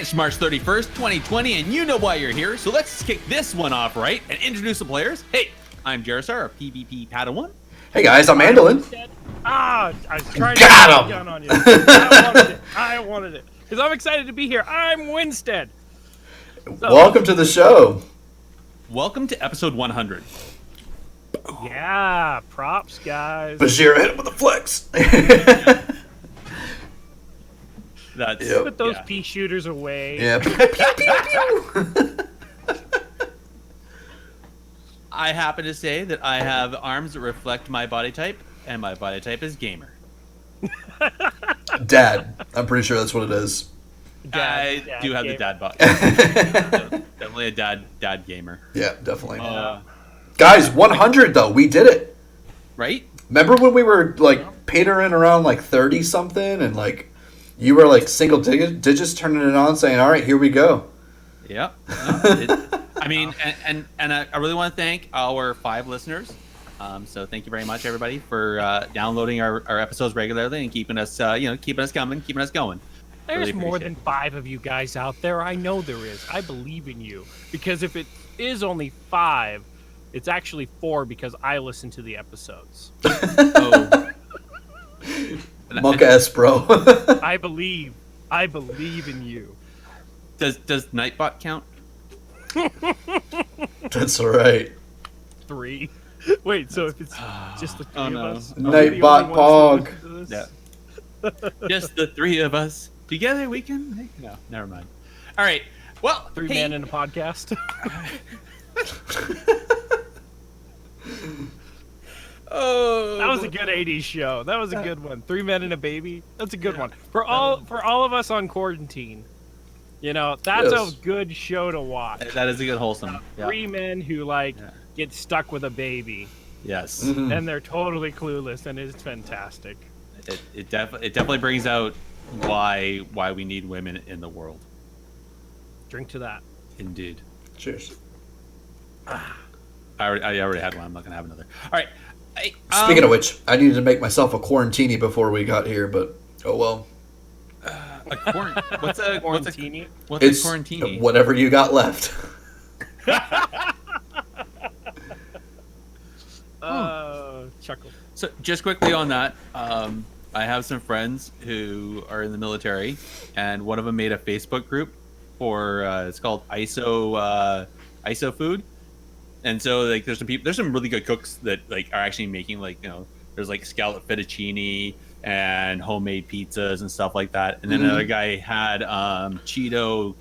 It's March 31st, 2020, and you know why you're here, so let's kick this one off right and introduce the players. Hey, I'm Gerissar, a PvP Padawan. Hey guys, I'm Andally. I was trying to Got get him! a gun on you. I wanted it. Because I'm excited to be here. I'm Windstead. Welcome to the show. Welcome to episode 100. Yeah, props, guys. Bashir hit him with a flex. That's Yep. Put those pea shooters away. Yeah. Pew, pew, pew. I happen to say that I have arms that reflect my body type, and my body type is gamer. Dad. I'm pretty sure that's what it is. I do have gamer. the dad body. Definitely a dad gamer. Yeah, definitely. Guys, 100 though. We did it. Right? Remember when we were like patering around like 30 something and like you were like single digits turning it on saying, all right, here we go. Yep. I mean, and I really want to thank our 5 listeners. So thank you very much, everybody, for downloading our episodes regularly and keeping us, keeping us coming, keeping us going. There's Really more than 5 of you guys out there. I know there is. I believe in you. Because if it is only 5, it's actually 4 because I listen to the episodes. Oh. Monk ass, bro. I believe in you. Does Nightbot count? That's all right. 3. Wait, so if it's just the 3 of us? no. are we the Nightbot only ones who listen to this? Yeah. Just the 3 of us. Together we can... No, never mind. All right. Well, 3 men in a podcast. Oh, That was a good 80s show. That was a good one. 3 men and a baby. That's a good one. For all of us on quarantine. You know, that's Yes. a good show to watch. that is a good wholesome. Yeah. 3 men who get stuck with a baby Yes. Mhm. and they're totally clueless and it's fantastic. It definitely brings out why we need women in the world. Drink to that. Indeed. Cheers. I already had one. I'm not gonna have another. All right. Speaking of which, I needed to make myself a quarantini before we got here, but oh well. What's a Quarantini? What's a It's quarantini? whatever you got left. Chuckle. So just quickly on that, I have some friends who are in the military, and one of them made a Facebook group for it's called ISO food, and so like there's some really good cooks that like are actually making there's like scallop fettuccine and homemade pizzas and stuff like that, and then another guy had Cheeto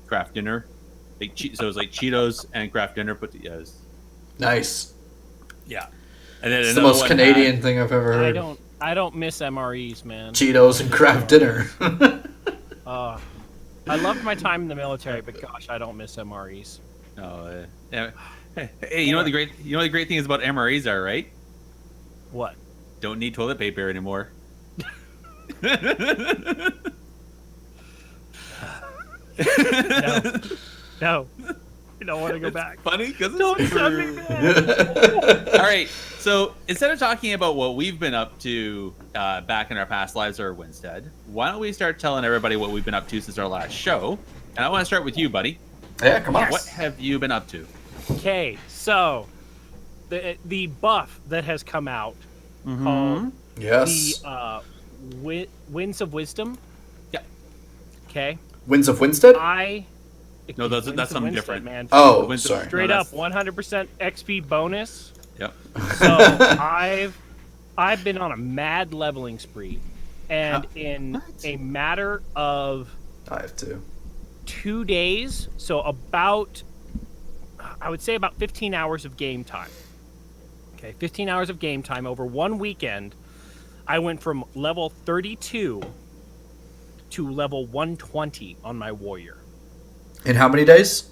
craft dinner, so it was like Cheetos and craft dinner put together. Nice. Yeah, and then It's the another most one Canadian thing I've ever heard. I don't miss MREs, man. Cheetos and craft dinner. I loved my time in the military, but gosh, I don't miss MREs. Oh, yeah. Hey, you know what the great thing is about MREs are, right? What? Don't need toilet paper anymore. No. I don't want to go back. Funny because Don't it's send true. me back. All right, so instead of talking about what we've been up to back in our past lives or Windstead, why don't we start telling everybody what we've been up to since our last show? And I want to start with you, buddy. Yeah, come on. What have you been up to? Okay, so the buff that has come out called Yes. the Winds of Wisdom. Yeah. Okay. Winds of Windstead? No, that's Winds of something Windstead, different. man. Oh, Winds of- sorry. Straight No, up 100% XP bonus. Yep. So I've been on a mad leveling spree, and in a matter of I have to. 2 days, so I would say about 15 hours of game time. Okay, 15 hours of game time over one weekend. I went from level 32 to level 120 on my warrior. In how many days?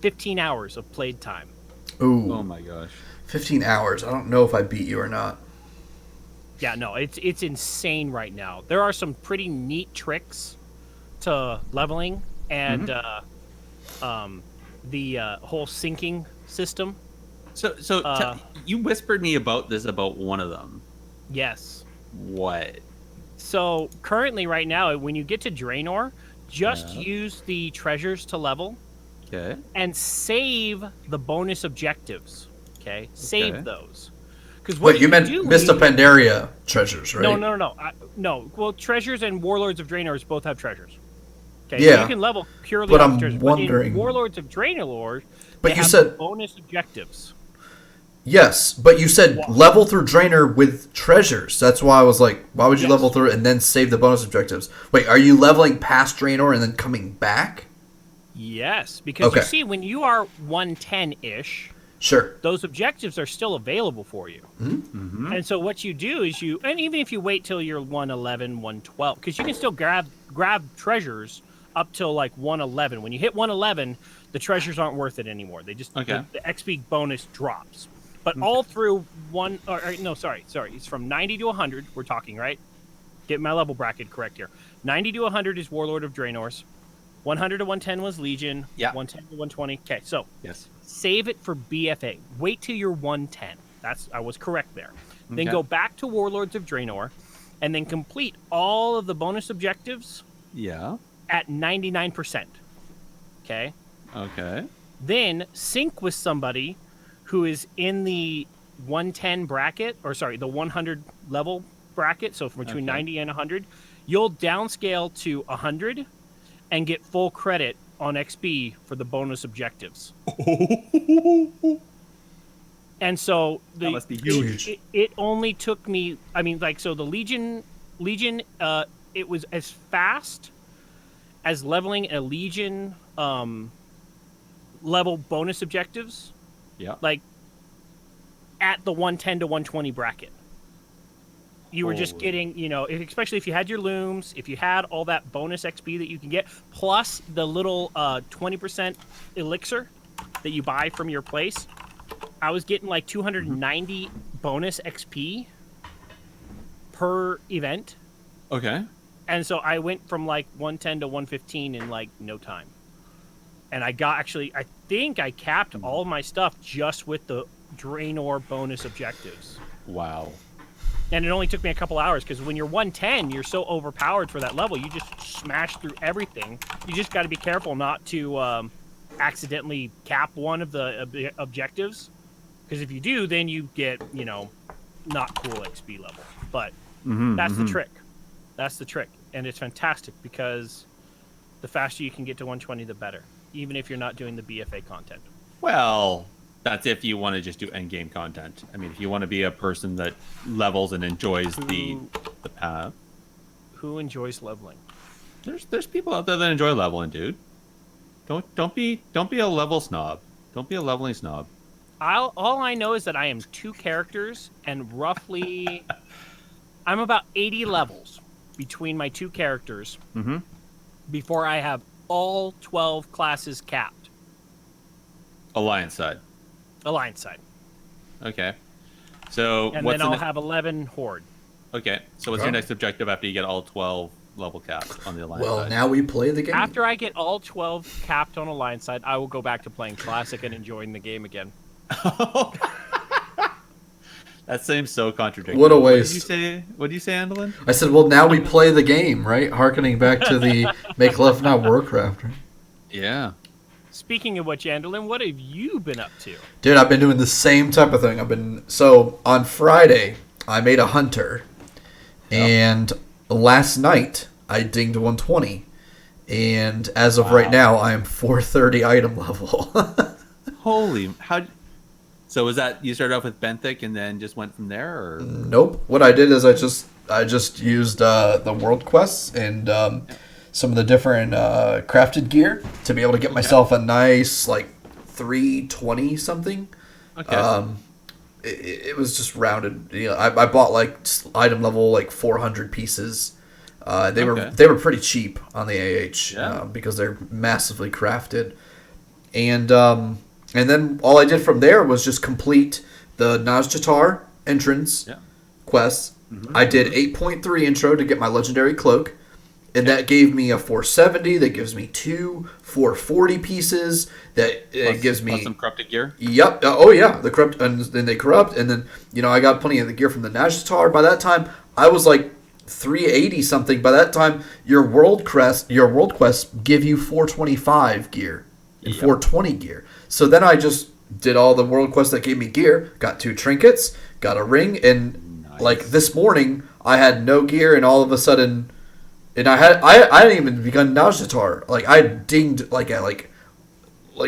15 hours of played time. Ooh. Oh my gosh. 15 hours. I don't know if I beat you or not. Yeah, no, it's insane right now. There are some pretty neat tricks to leveling and the whole syncing system. So you whispered me about one of them. Yes. What? So currently, right now, when you get to Draenor, just Yeah. use the treasures to level Okay. and save the bonus objectives. Okay, save Okay. those. Because Wait, you meant Mist of Pandaria treasures, right? No. Well, treasures and Warlords of Draenor both have treasures. Okay, so Yeah. you can level purely But off I'm treasures. wondering- But in Warlords of Draenor, But they you have said- bonus objectives. Yes, but you said Wow. level through Draenor with treasures. That's why I was like, why would you Yes. level through it and then save the bonus objectives? Wait, are you leveling past Draenor and then coming back? Yes, because Okay. you see, when you are 110-ish, Sure. those objectives are still available for you. Mm-hmm. And so what you do is and even if you wait till you're 111, 112, because you can still grab treasures up till like 111. When you hit 111, the treasures aren't worth it anymore. They just Okay. the XP bonus drops. But all through it's from 90 to 100. We're talking, right? Get my level bracket correct here. 90 to 100 is Warlord of Draenor's. 100 to 110 was Legion. Yeah. 110 to 120. Okay, so Yes. save it for BFA. Wait till you're 110. I was correct there. Then Okay. go back to Warlords of Draenor, and then complete all of the bonus objectives Yeah. at 99%. Okay? Okay. Then sync with somebody who is in the 110 bracket, the 100 level bracket, so from between Okay. 90 and 100. You'll downscale to 100 and get full credit on XP for the bonus objectives. And so That must be huge. It only took me. I mean, like, so the Legion. It was as fast as leveling a Legion level bonus objectives, Yeah. like at the 110 to 120 bracket. You were just Holy. getting, especially if you had your looms, if you had all that bonus XP that you can get, plus the little 20% elixir that you buy from your place. I was getting like 290 bonus XP per event. Okay. And so I went from like 110 to 115 in like no time. And I think I capped all of my stuff just with the Draenor bonus objectives. Wow. And it only took me a couple hours because when you're 110, you're so overpowered for that level. You just smash through everything. You just got to be careful not to accidentally cap one of the objectives. Because if you do, then you get, not cool XP level. But that's the trick. That's the trick. And it's fantastic because the faster you can get to 120, the better. Even if you're not doing the BFA content. Well, that's if you want to just do endgame content. I mean, if you want to be a person that levels and enjoys the path. Who enjoys leveling? There's people out there that enjoy leveling, dude. Don't be a level snob. Don't be a leveling snob. All I know is that I am 2 characters and roughly I'm about 80 levels between my 2 characters before I have all 12 classes capped. Alliance side. Alliance side. Okay. So And what's then I'll the have 11 Horde. Okay. So what's your next objective after you get all 12 level caps on the alliance Well, side? now we play the game. After I get all 12 capped on Alliance side, I will go back to playing Classic and enjoying the game again. That seems so contradictory. What a waste. What did you say, Andalyn? I said, well, now we play the game, right? Harkening back to the Make Love Not Warcraft. Right? Yeah. Speaking of which, Andalyn, what have you been up to? Dude, I've been doing the same type of thing. So on Friday, I made a hunter, and last night I dinged 120, and as of right now, I am 430 item level. Holy, so was that you started off with Benthic and then just went from there, or Nope. What I did is I just used the world quests and some of the different crafted gear to be able to get myself a nice like 320 something. okay? It was just rounded. I bought like item level like 400 pieces. They were pretty cheap on the AH because they're massively crafted. And then all I did from there was just complete the Nazjatar entrance quests. I did 8.3 intro to get my legendary cloak. And that gave me a 470. That gives me 2 440 pieces. That gives me some corrupted gear. Yep. Oh yeah. The corrupt, and then they corrupt, and then I got plenty of the gear from the Nazjatar. By that time, I was like 380 something. By that time, your world quests give you 425 gear and 420 gear. So then I just did all the world quests that gave me gear, got 2 trinkets, got a ring, and like this morning I had no gear, and all of a sudden, and I hadn't even begun Najjatar. Like I dinged like at like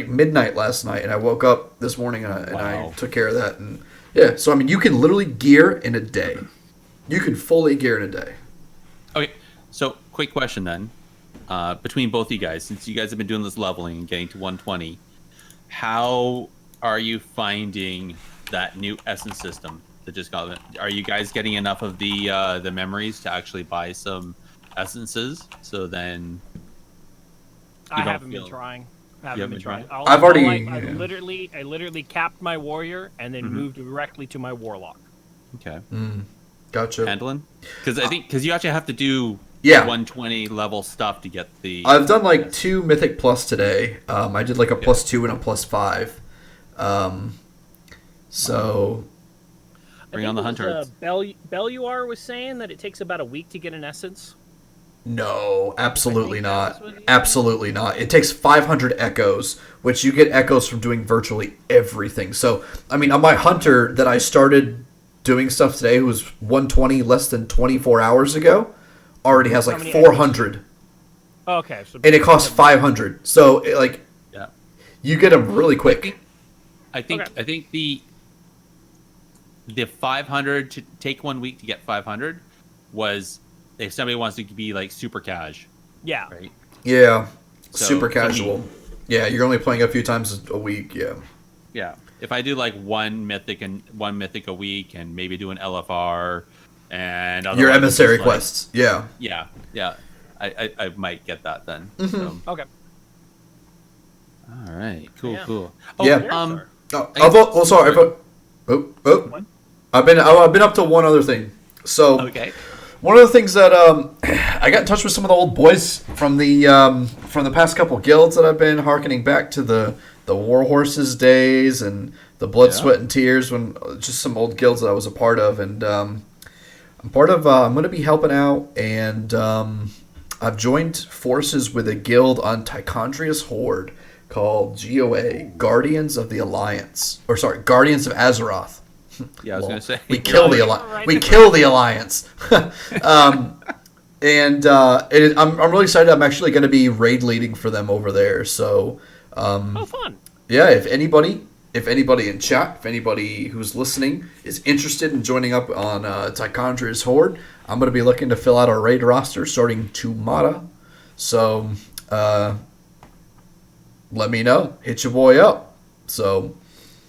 midnight last night, and I woke up this morning and I took care of that. And yeah, so I mean, you can literally gear in a day. You can fully gear in a day. Okay, so quick question then. Between both of you guys, since you guys have been doing this leveling and getting to 120, how are you finding that new essence system that just got? Are you guys getting enough of the memories to actually buy some essences? So then I haven't been trying. I literally capped my warrior and then moved directly to my warlock. Okay. Gotcha. Handling? Because you actually have to do 120 level stuff to get the. I've done like 2 Mythic Plus today. I did like a +2 and a +5. So. Bring on the hunters. Belluar was saying that it takes about a week to get an essence. No, absolutely not. Absolutely not. It takes 500 echoes, which you get echoes from doing virtually everything. So, I mean, on my hunter that I started doing stuff today, who was 120 less than 24 hours ago, already has like 400. Okay. So and it costs 500. So, you get them really quick. I think the 500 to take 1 week to get 500 was if somebody wants to be like super cash. Yeah. Right. Yeah. So, super casual. Yeah, you're only playing a few times a week. Yeah. Yeah. If I do like one mythic a week and maybe do an LFR and your emissary quests. Yeah. Yeah. Yeah. I might get that then. Mm-hmm. So. Okay. All right. Cool. Yeah. Cool. Oh, yeah. Sorry. I've been up to one other thing. So. Okay. One of the things that I got in touch with some of the old boys from the past couple guilds that I've been hearkening back to the War Horses days and the Blood, Sweat, and Tears, when just some old guilds that I was a part of, and I'm going to be helping out, and I've joined forces with a guild on Tichondria's Horde called GOA, Guardians of the Alliance, Guardians of Azeroth. Yeah, I was going to say we kill the alliance. We kill the alliance. I'm really excited. I'm actually going to be raid leading for them over there. So, fun. Yeah, if anybody in chat, if anybody who's listening is interested in joining up on Tichondria's Horde, I'm going to be looking to fill out our raid roster starting tomorrow. So, let me know. Hit your boy up. So.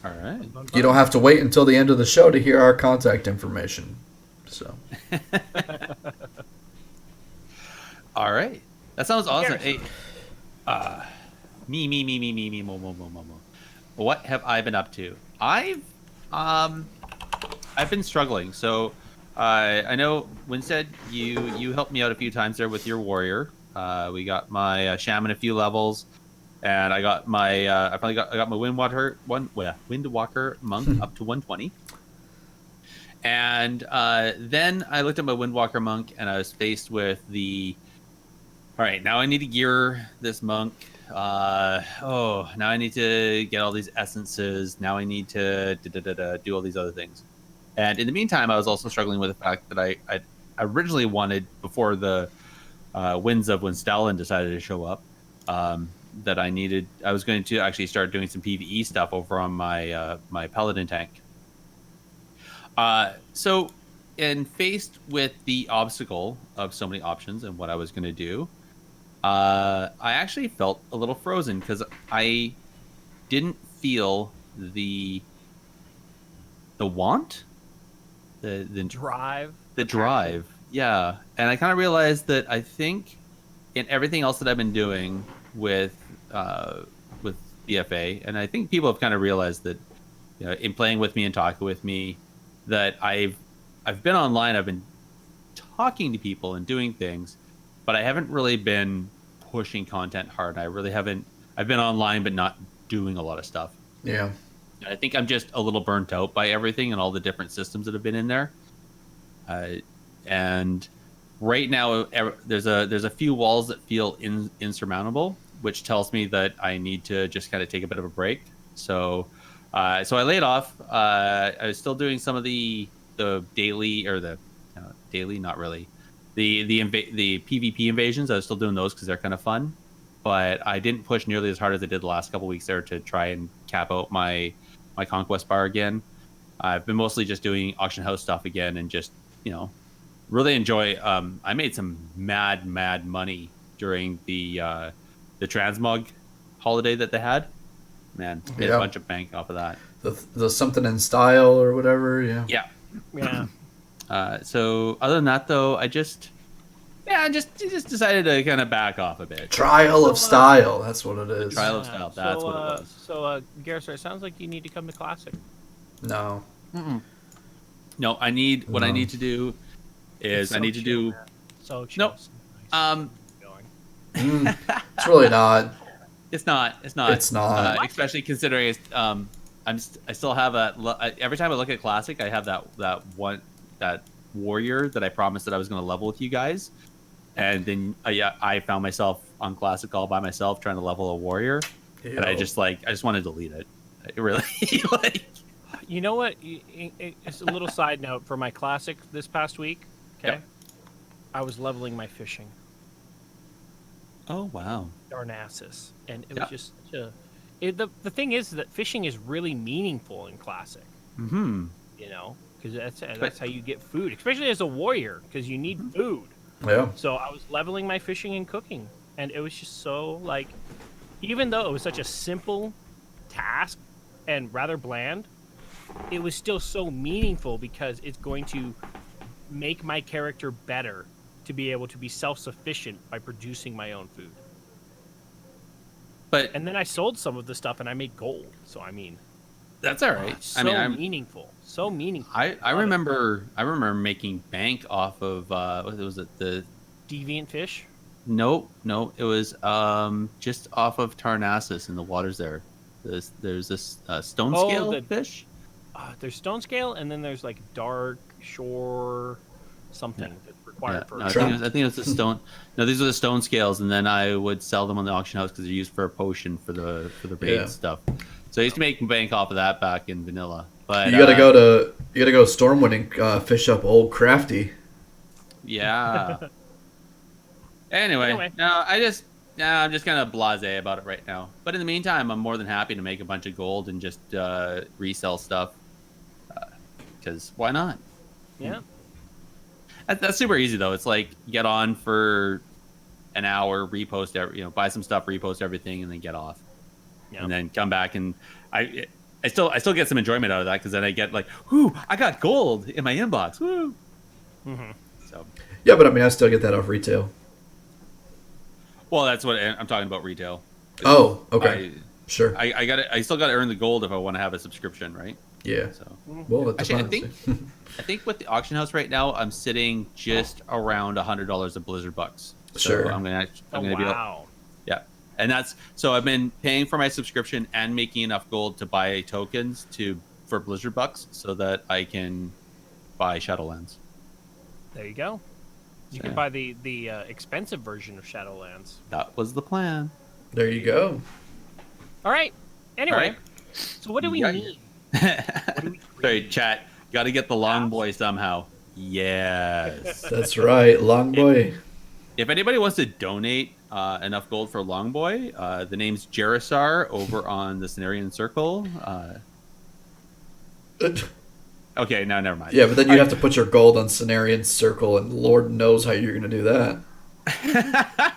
All right. You don't have to wait until the end of the show to hear our contact information. So. All right. That sounds awesome. Hey, me, mo. What have I been up to? I've been struggling. So, I know Windstead, you helped me out a few times there with your warrior. We got my shaman a few levels. And I got my I got my Windwalker monk up to 120. And then I looked at my Windwalker monk and I was faced with all right, now I need to gear this monk. Now I need to get all these essences. Now I need to do all these other things. And in the meantime, I was also struggling with the fact that I originally wanted, before the Winds of Winstallen decided to show up, that I was going to actually start doing some PvE stuff over on my my paladin tank. So, and faced with the obstacle of so many options and what I was going to do, I actually felt a little frozen because I didn't feel the want, the drive, yeah. And I kind of realized that I think in everything else that I've been doing with BFA, and I think people have kind of realized that, in playing with me and talking with me, that I've been online, I've been talking to people and doing things, but I haven't really been pushing content hard. I really haven't. I've been online, but not doing a lot of stuff. Yeah. I think I'm just a little burnt out by everything and all the different systems that have been in there. And right now there's a few walls that feel insurmountable, which tells me that I need to just kind of take a bit of a break. So so I laid off. I was still doing some of the daily, or the daily, not really, the PvP invasions. I was still doing those because they're kind of fun, but I didn't push nearly as hard as I did the last couple weeks there to try and cap out my conquest bar again. I've been mostly just doing auction house stuff again, and just really enjoy. I made some mad money during the transmog holiday that they had. Man, made a bunch of bank off of that. The something in style or whatever. Yeah. So other than that, though, I just decided to kind of back off a bit. Trial of style. That's what it is. Trial of style. That's what it was. So, Gerissar, it sounds like you need to come to Classic. No. Mm-mm. No, I need what I need to do is I need to do. So chill. No. It's really not. It's not. It's not. It's not. Especially considering I still have every time I look at Classic, I have that warrior that I promised that I was going to level with you guys, and then I found myself on Classic all by myself trying to level a warrior, and I just want to delete it. It really You know what? It's a little side note for my Classic this past week. Okay, I was leveling my fishing. Oh wow! Darnassus, and it was just such a. The thing is that fishing is really meaningful in Classic. Mm-hmm. Because that's how you get food, especially as a warrior, because you need food. Yeah. So I was leveling my fishing and cooking, and it was just so even though it was such a simple task and rather bland, it was still so meaningful because it's going to make my character better to be able to be self-sufficient by producing my own food. And then I sold some of the stuff and I made gold. So I mean, that's all right. So meaningful. So meaningful. I remember making bank off of what was it, the deviant fish? No, it was just off of Tarnassus in the waters there. There's this stone scale fish. There's stone scale, and then there's dark shore something that's required for. I think it was the stone. No, these are the stone scales, and then I would sell them on the auction house because they're used for a potion for the raid stuff. So I used to make bank off of that back in vanilla. But you gotta go to Stormwind and fish up old Crafty. Yeah. Anyway, no, I'm just kind of blasé about it right now. But in the meantime, I'm more than happy to make a bunch of gold and just resell stuff. Because why not? Yeah. That's super easy though. It's get on for an hour, repost buy some stuff, repost everything, and then get off. Yeah. And then come back, and I still get some enjoyment out of that because then I get whoo, I got gold in my inbox. Woo. Mm-hmm. So. Yeah, but I mean, I still get that off retail. Well, that's what I'm talking about, retail. Oh, okay. Sure. I still got to earn the gold if I want to have a subscription, right? Yeah. So. Well, actually, I think with the auction house right now, I'm sitting just around $100 of Blizzard bucks. So sure. I'm gonna be wow. Yeah, and so I've been paying for my subscription and making enough gold to buy tokens for Blizzard bucks so that I can buy Shadowlands. There you go. You can buy the expensive version of Shadowlands. That was the plan. There you go. All right. Anyway, so what do we need? Sorry, chat. Got to get the long boy somehow. Yes. That's right, long boy. If anybody wants to donate enough gold for long boy, the name's Gerissar over on the Cenarian Circle. Okay, no, never mind. Yeah, but then you have to put your gold on Cenarian Circle, and Lord knows how you're going to do that.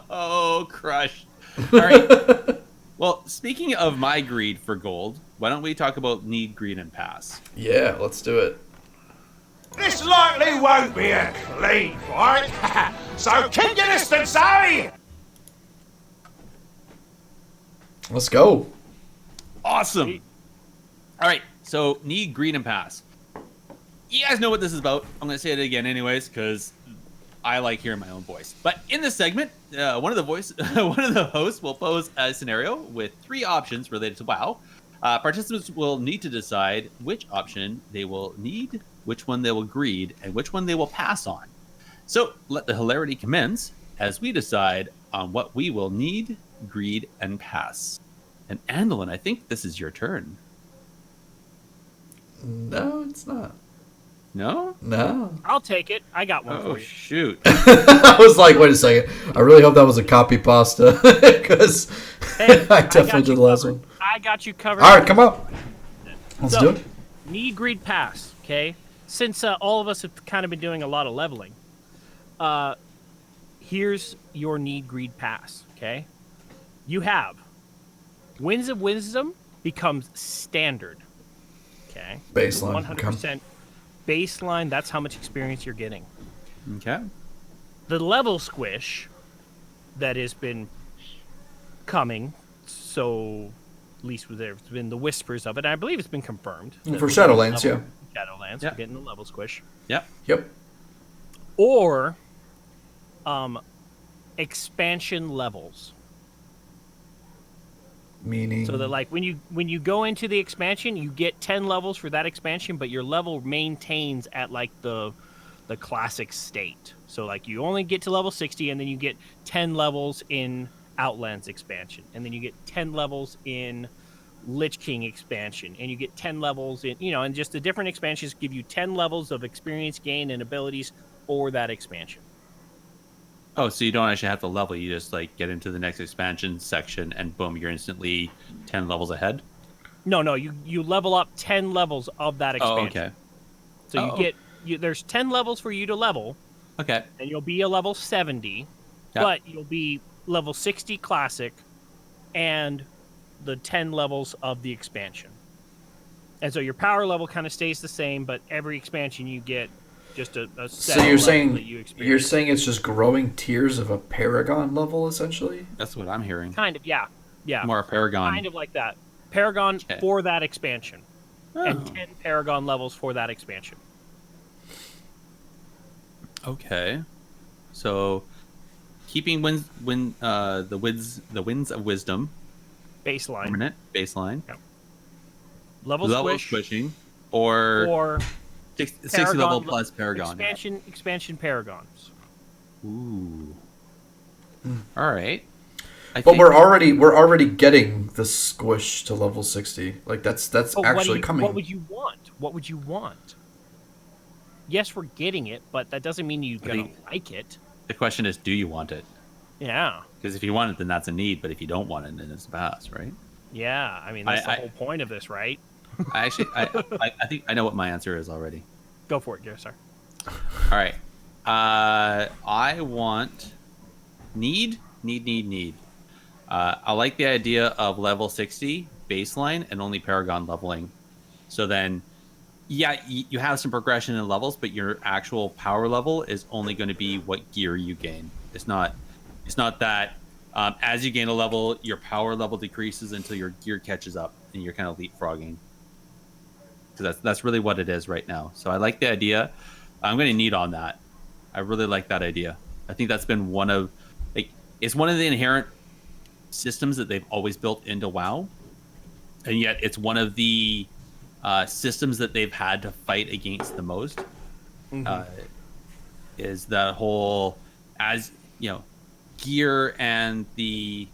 Oh, crushed. All right. Well, speaking of my greed for gold, why don't we talk about need, greed, and pass? Yeah, let's do it. This likely won't be a clean fight, so keep your distance, eh? Let's go. Awesome. All right, so need, greed, and pass. You guys know what this is about. I'm going to say it again anyways, because I like hearing my own voice. But in this segment, one of the hosts will pose a scenario with 3 options related to WoW. Participants will need to decide which option they will need, which one they will greed, and which one they will pass on. So let the hilarity commence as we decide on what we will need, greed, and pass. And Andalyn, I think this is your turn. No, it's not. No? No. I'll take it. I got one Oh, for you. shoot. I was like, wait a second. I really hope that was a copy pasta because Hey, I definitely did the last one. I got you covered. All right, come on. Let's So, do it. Need, greed, pass. Okay. Since all of us have kind of been doing a lot of leveling, here's your need, greed, pass. Okay. You have Winds of Wisdom becomes standard. Okay. Baseline. 100% baseline. That's how much experience you're getting. Okay. The level squish that has been coming, so at least there's been the whispers of it. I believe it's been confirmed. For Shadowlands, yeah. Shadowlands, Yeah. we're getting the level squish. Yep. Yep. Or expansion levels. Meaning. So that like when you go into the expansion, you get 10 levels for that expansion, but your level maintains at like the classic state. So like you only get to level 60 and then you get 10 levels in Outlands expansion, and then you get 10 levels in Lich King expansion, and you get 10 levels in, and just the different expansions give you 10 levels of experience gain and abilities for that expansion. Oh, so you don't actually have to level. You just like get into the next expansion section and boom, you're instantly 10 levels ahead. No, you level up 10 levels of that expansion. Oh, okay. So there's 10 levels for you to level, Okay. and you'll be a level 70, Yeah. but you'll be level 60 classic and the 10 levels of the expansion. And so your power level kind of stays the same, but every expansion you get just a set So level you're that saying you experience. you're saying it's just growing tiers of a Paragon level, essentially? That's what I'm hearing. Kind of, yeah. More Paragon. Kind of like that. Paragon Okay. for that expansion. Oh. And 10 Paragon levels for that expansion. Okay. So keeping the winds of wisdom Baseline. permanent baseline. Level squish. squishing or 60 level Paragon plus Paragon. Expansion Paragons. Ooh. All right. But we're already getting the squish to level 60. Like that's But actually coming. What would you want? What would you want? Yes, we're getting it, but that doesn't mean you're gonna like it. The question is, do you want it? Yeah. Because if you want it, then that's a need. But if you don't want it, then it's a pass, right? Yeah. I mean, that's the whole point of this, right? I think I know what my answer is already. Go for it, Gerissar. All right. I want need. I like the idea of level 60 baseline and only Paragon leveling. So then, yeah, you have some progression in levels, but your actual power level is only going to be what gear you gain. It's not that as you gain a level, your power level decreases until your gear catches up and you're kind of leapfrogging. So that's really what it is right now. So I like the idea. I'm going to need on that. I really like that idea. I think that's been it's one of the inherent systems that they've always built into WoW, and yet it's one of the systems that they've had to fight against the most. Is that whole, as you know, gear and the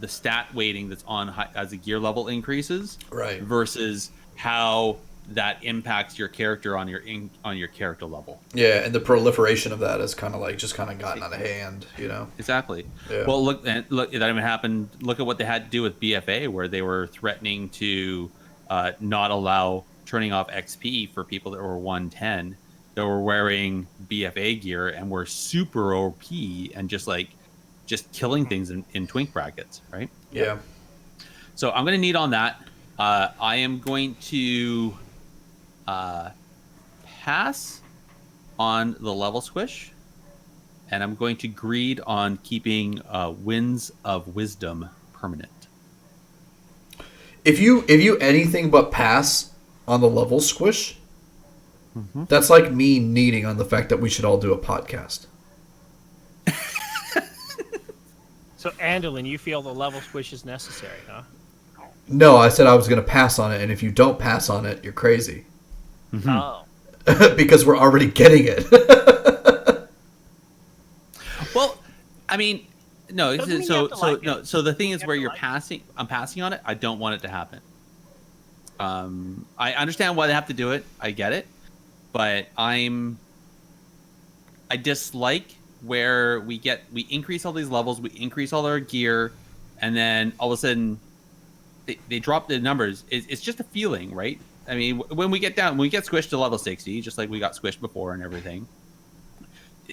stat weighting that's on as the gear level increases, Right. versus how that impacts your character on your character level. Yeah, and the proliferation of that has kind of gotten out of hand, Exactly. Yeah. Well, look, that even happened. Look at what they had to do with BFA, where they were threatening to not allow turning off XP for people that were 110 that were wearing BFA gear and were super OP and just killing things in twink brackets, right? Yeah. So I'm going to need on that. I am going to pass on the level squish, and I'm going to greed on keeping Winds of Wisdom permanent. If you anything but pass on the level squish, that's like me needing on the fact that we should all do a podcast. So, Andalyn, you feel the level squish is necessary, huh? No, I said I was going to pass on it, and if you don't pass on it, you're crazy. Oh. Because we're already getting it. I mean, no. Doesn't mean you So have to like no. it. So the thing is, You have where to you're like it. passing, I'm passing on it. I don't want it to happen. I understand why they have to do it. I get it, but I dislike where we increase all these levels, we increase all our gear, and then all of a sudden they drop the numbers. It's just a feeling, right? I mean, when we get squished to level 60, just like we got squished before and everything,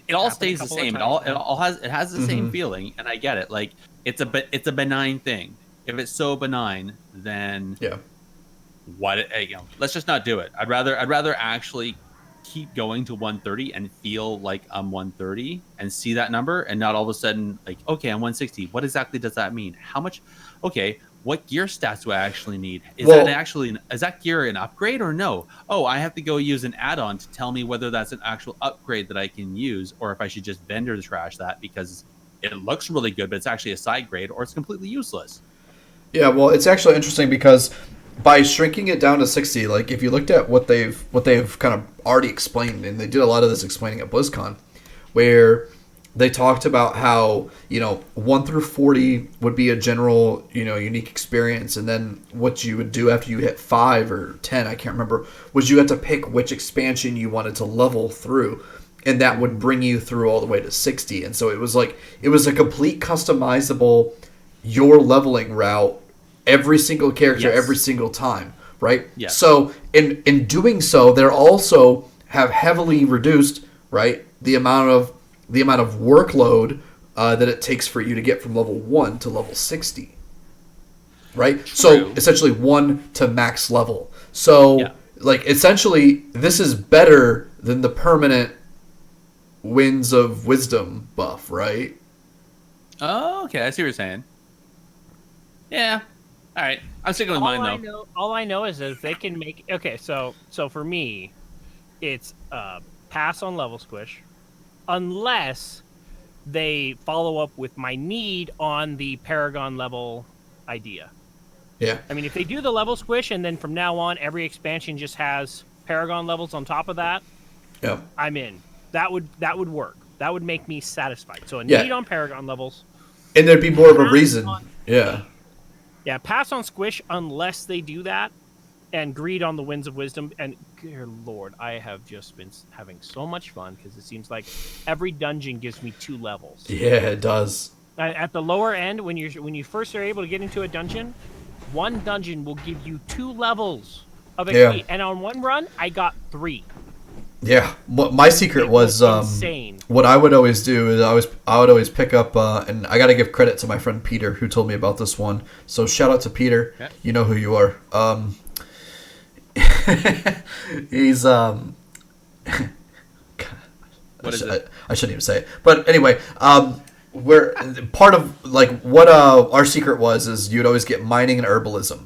it all Happened a stays the couple of same. times, It all has the same Mhm. feeling, and I get it. Like it's a benign thing. If it's so benign, then Yeah. let's just not do it. I'd rather actually keep going to 130 and feel like I'm 130 and see that number, and not all of a sudden like, okay, I'm 160. What exactly does that mean? How much? Okay, what gear stats do I actually need? Is that gear an upgrade or no? Oh, I have to go use an add-on to tell me whether that's an actual upgrade that I can use, or if I should just vendor trash that because it looks really good, but it's actually a side grade, or it's completely useless. Yeah, well, it's actually interesting because by shrinking it down to 60, like if you looked at what they've kind of already explained, and they did a lot of this explaining at BlizzCon, where they talked about how 1 through 40 would be a general unique experience, and then what you would do after you hit 5 or 10, I can't remember, was you had to pick which expansion you wanted to level through, and that would bring you through all the way to 60. And so it was a complete customizable your leveling route, every single character, Yes. every single time, right? Yes. So in doing so, they're also have heavily reduced, right, the amount of workload that it takes for you to get from level 1 to level 60, right? So True. essentially 1 to max level. So Yeah. like essentially this is better than the permanent Winds of Wisdom buff, right? Oh, okay. I see what you're saying. Yeah. All right. I'm sticking with mine though. All I know is that if they can make so for me, it's pass on level squish, unless they follow up with my need on the Paragon level idea. Yeah. I mean, if they do the level squish and then from now on every expansion just has Paragon levels on top of that, Yeah. I'm in. That would work. That would make me satisfied. So a Yeah. need on Paragon levels. And there'd be more of a reason. Yeah. Yeah, pass on squish unless they do that, and greed on the Winds of Wisdom. And dear Lord, I have just been having so much fun because it seems like every dungeon gives me 2 levels. Yeah, it does. At the lower end, when you first are able to get into a dungeon, one dungeon will give you 2 levels of XP, Yeah. and on one run, I got 3. Yeah, what my secret was insane. what I would always do is I would always pick up and I got to give credit to my friend Peter who told me about this one. So shout out to Peter. Okay. You know who you are. He's What is it? I shouldn't even say it. But anyway, we're part of like what our secret was is you'd always get mining and herbalism.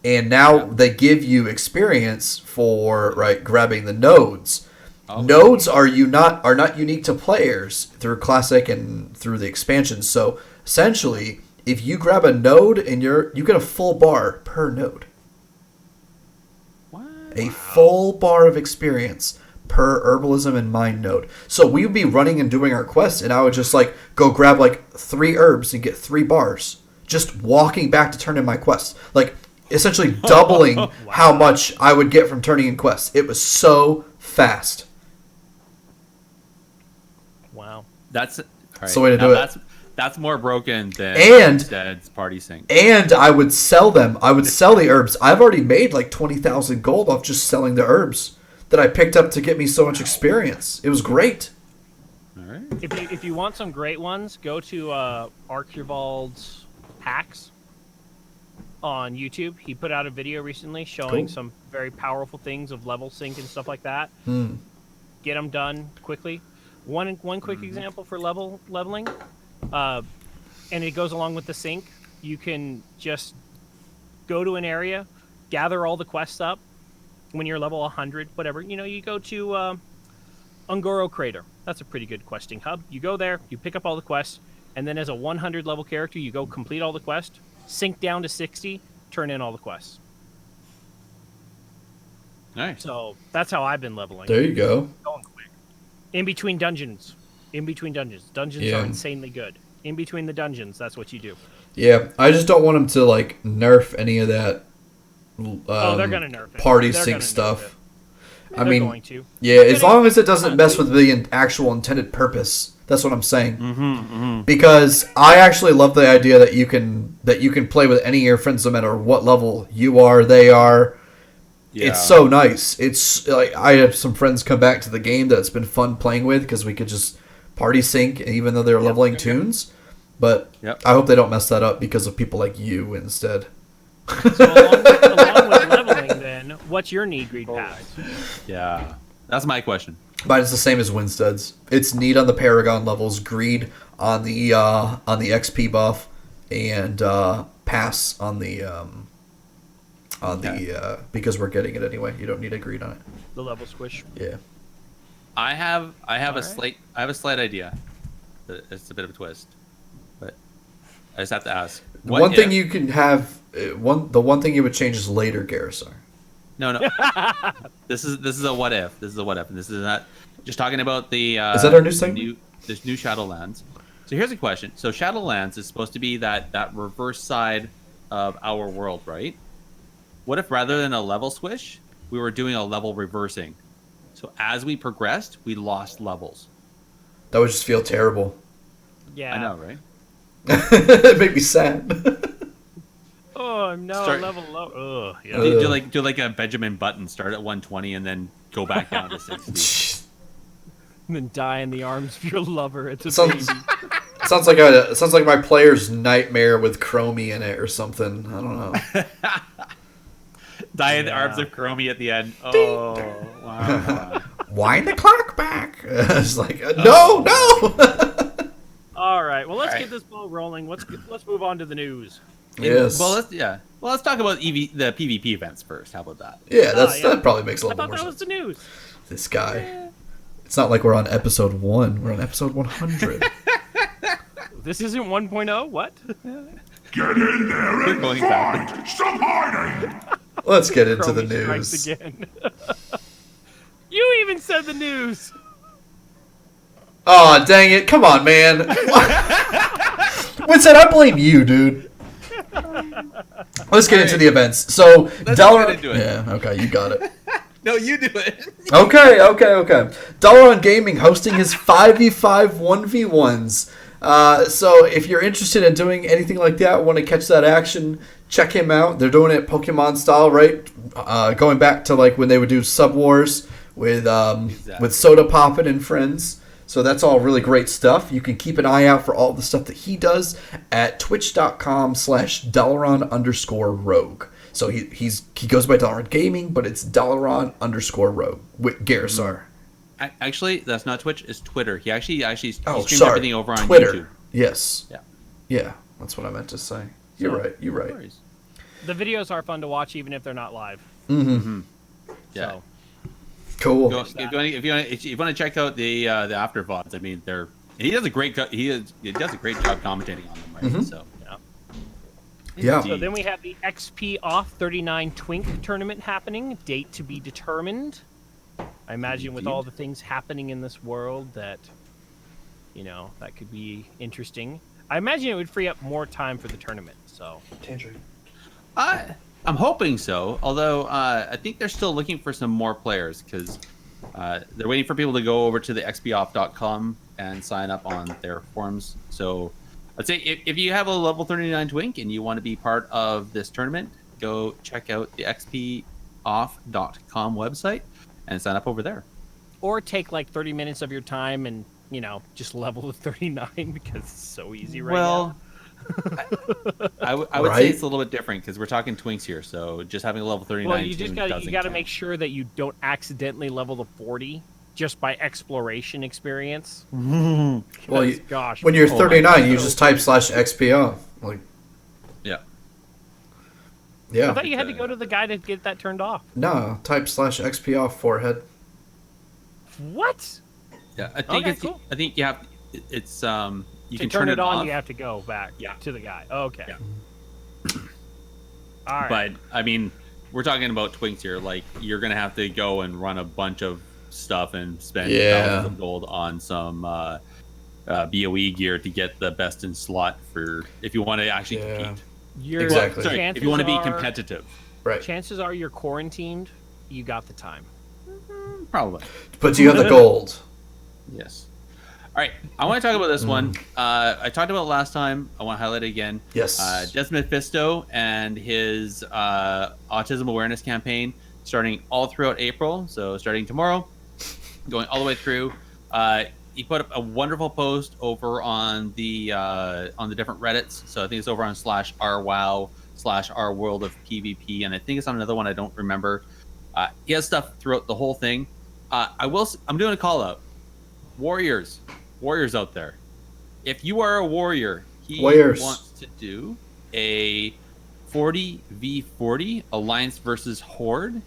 And now they give you experience for grabbing the nodes. Oh. Nodes are not unique to players through classic and through the expansion. So essentially, if you grab a node and you get a full bar per node. What? A full bar of experience per herbalism and mine node. So we would be running and doing our quests, and I would just go grab 3 herbs and get 3 bars. Just walking back to turn in my quests. Essentially doubling how much I would get from turning in quests. It was so fast. Wow. That's all right. That's the way to Now do it. That's more broken than And- Stead's party sync. And I would sell them. I would sell the herbs. I've already made 20,000 gold off just selling the herbs that I picked up to get me so much experience. It was great. All right. If you want some great ones, go to Archibald's Hacks on YouTube. He put out a video recently showing Cool. some very powerful things of level sync and stuff like that. Get them done quickly. One quick example for leveling, and it goes along with the sync. You can just go to an area, gather all the quests up. When you're level 100, whatever, you go to Ungoro Crater. That's a pretty good questing hub. You go there, you pick up all the quests, and then as a 100 level character, you go complete all the quests, sync down to 60, turn in all the quests. Nice. So that's how I've been leveling. There you go. Going quick. In between dungeons. In between dungeons. Dungeons Yeah. are insanely good. In between the dungeons, that's what you do. Yeah, I just don't want them to like nerf any of that. They're gonna nerf it. Party They're sync gonna nerf stuff. it. I They're mean, going to. yeah, as long as it doesn't mess with the actual intended purpose. That's what I'm saying. Because I actually love the idea that you can play with any of your friends no matter what level you are, they are. Yeah. It's so nice. It's like I have some friends come back to the game that's been fun playing with because we could just party sync even though they're leveling tunes. But I hope they don't mess that up because of people like you instead. So along with leveling, then, what's your need greed path? Yeah, that's my question. Mine is the same as Windstead's. It's need on the Paragon levels, greed on the XP buff, and pass on the because we're getting it anyway. You don't need a greed on it. The level squish. Yeah. I have a right. slight idea. It's a bit of a twist, but I just have to ask. One thing you can have the one thing you would change is later, Gerissar. No. This is a what if. This is a what if, and this is not just talking about the. Is that our new segment? This new Shadowlands. So here's a question. So Shadowlands is supposed to be that reverse side of our world, right? What if rather than a level swish, we were doing a level reversing? So as we progressed, we lost levels. That would just feel terrible. Yeah. I know, right? It made me sad. Oh no, Start- level low. Ugh. Yeah. Do like a Benjamin Button, start at 120 and then go back down to 60. And then die in the arms of your lover. It's a Sounds baby. sounds like my player's nightmare with Chromie in it or something. I don't know. Die in the arms of Chromie at the end. Oh, wow. Wind the clock back. It's like no. All right. Well, let's get this ball rolling. Let's move on to the news. Yes. Well, let's talk about the PvP events first. How about that? Yeah, that probably makes a I little thought more that sense. was the news. This guy. It's not like we're on episode 1. We're on episode 100. This isn't 1.0. What? Get in there We're and going back. fight! Stop hiding! Let's get into the Chromie strikes news. again. You even said the news. Oh, dang it. Come on, man. Winston, I blame you, dude. Let's get into the events. So, Let's get into it. Yeah, okay, you got it. No, you do it. Okay. Dalaran Gaming hosting his 5v5 1v1s. So if you're interested in doing anything like that, want to catch that action, check him out. They're doing it Pokemon style, right? Going back to like when they would do Sub Wars with Soda Poppin' and friends. So that's all really great stuff. You can keep an eye out for all the stuff that he does at twitch.com/Dalaran_rogue. So he goes by Dalaran Gaming, but it's Dalaran_rogue with Gerissar. Actually, that's not Twitch. It's Twitter. He streams Oh, sorry. everything over on Twitter. YouTube. Yes. Yeah. Yeah, that's what I meant to say. You're right. No worries. The videos are fun to watch, even if they're not live. Mm-hmm. Yeah. So, Cool. If you want to check out the after VODs, I mean, he does a great job commentating on them, right? Mm-hmm. So Yeah. So then we have the XP Off 39 Twink tournament happening. Date to be determined. I imagine with all the things happening in this world that, that could be interesting. I imagine it would free up more time for the tournament. So. I'm hoping so. Although I think they're still looking for some more players because they're waiting for people to go over to the xpoff.com and sign up on their forums. So I'd say if you have a level 39 Twink and you want to be part of this tournament, go check out the xpoff.com website and sign up over there. Or take like 30 minutes of your time and, just level to 39 because it's so easy right now. I would say it's a little bit different because we're talking Twinks here. So just having a level 39 Well, you just got to count. make sure that you don't accidentally level to 40 just by exploration experience. Well, Gosh, when you're 39, you just type /XPO. Like, Yeah. yeah. I thought you had to go to the guy to get that turned off. No, type /XPO forehead. What? Yeah, I think Okay, cool. I think you have. It's you To can turn it on, off. you have to go back to the guy. Okay. Yeah. All right. But I mean, we're talking about Twinks here. Like you're gonna have to go and run a bunch of stuff and spend thousands of gold on some BOE gear to get the best in slot for if you want to actually compete. Exactly. Sorry, if you want to be competitive. Right. Chances are you're quarantined. You got the time. Probably. But you have the gold. Yes. All right. I want to talk about this one. I talked about it last time. I want to highlight it again. Yes. Desmond Fisto and his autism awareness campaign starting all throughout April. So starting tomorrow, going all the way through. He put up a wonderful post over on the different Reddits. So I think it's over on /rwow/rworld of PvP, and I think it's on another one I don't remember. He has stuff throughout the whole thing. I'm doing a call out. Warriors out there. If you are a warrior, he wants to do a 40v40 Alliance versus Horde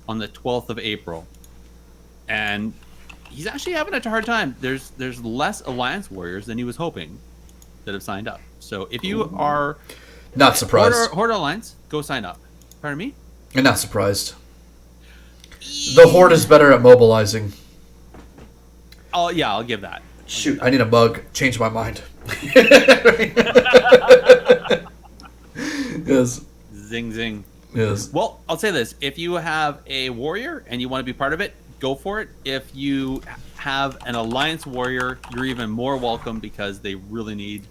on the 12th of April. And he's actually having a hard time. There's less Alliance warriors than he was hoping that have signed up. So if you are not surprised, Horde Alliance, go sign up. Pardon me? I'm not surprised. The Horde is better at mobilizing. Oh yeah, I'll give that. Shoot, I need a mug. Change my mind. Yes. Zing zing. Yes. Well, I'll say this: if you have a warrior and you want to be part of it, go for it. If you have an Alliance warrior, you're even more welcome because they really need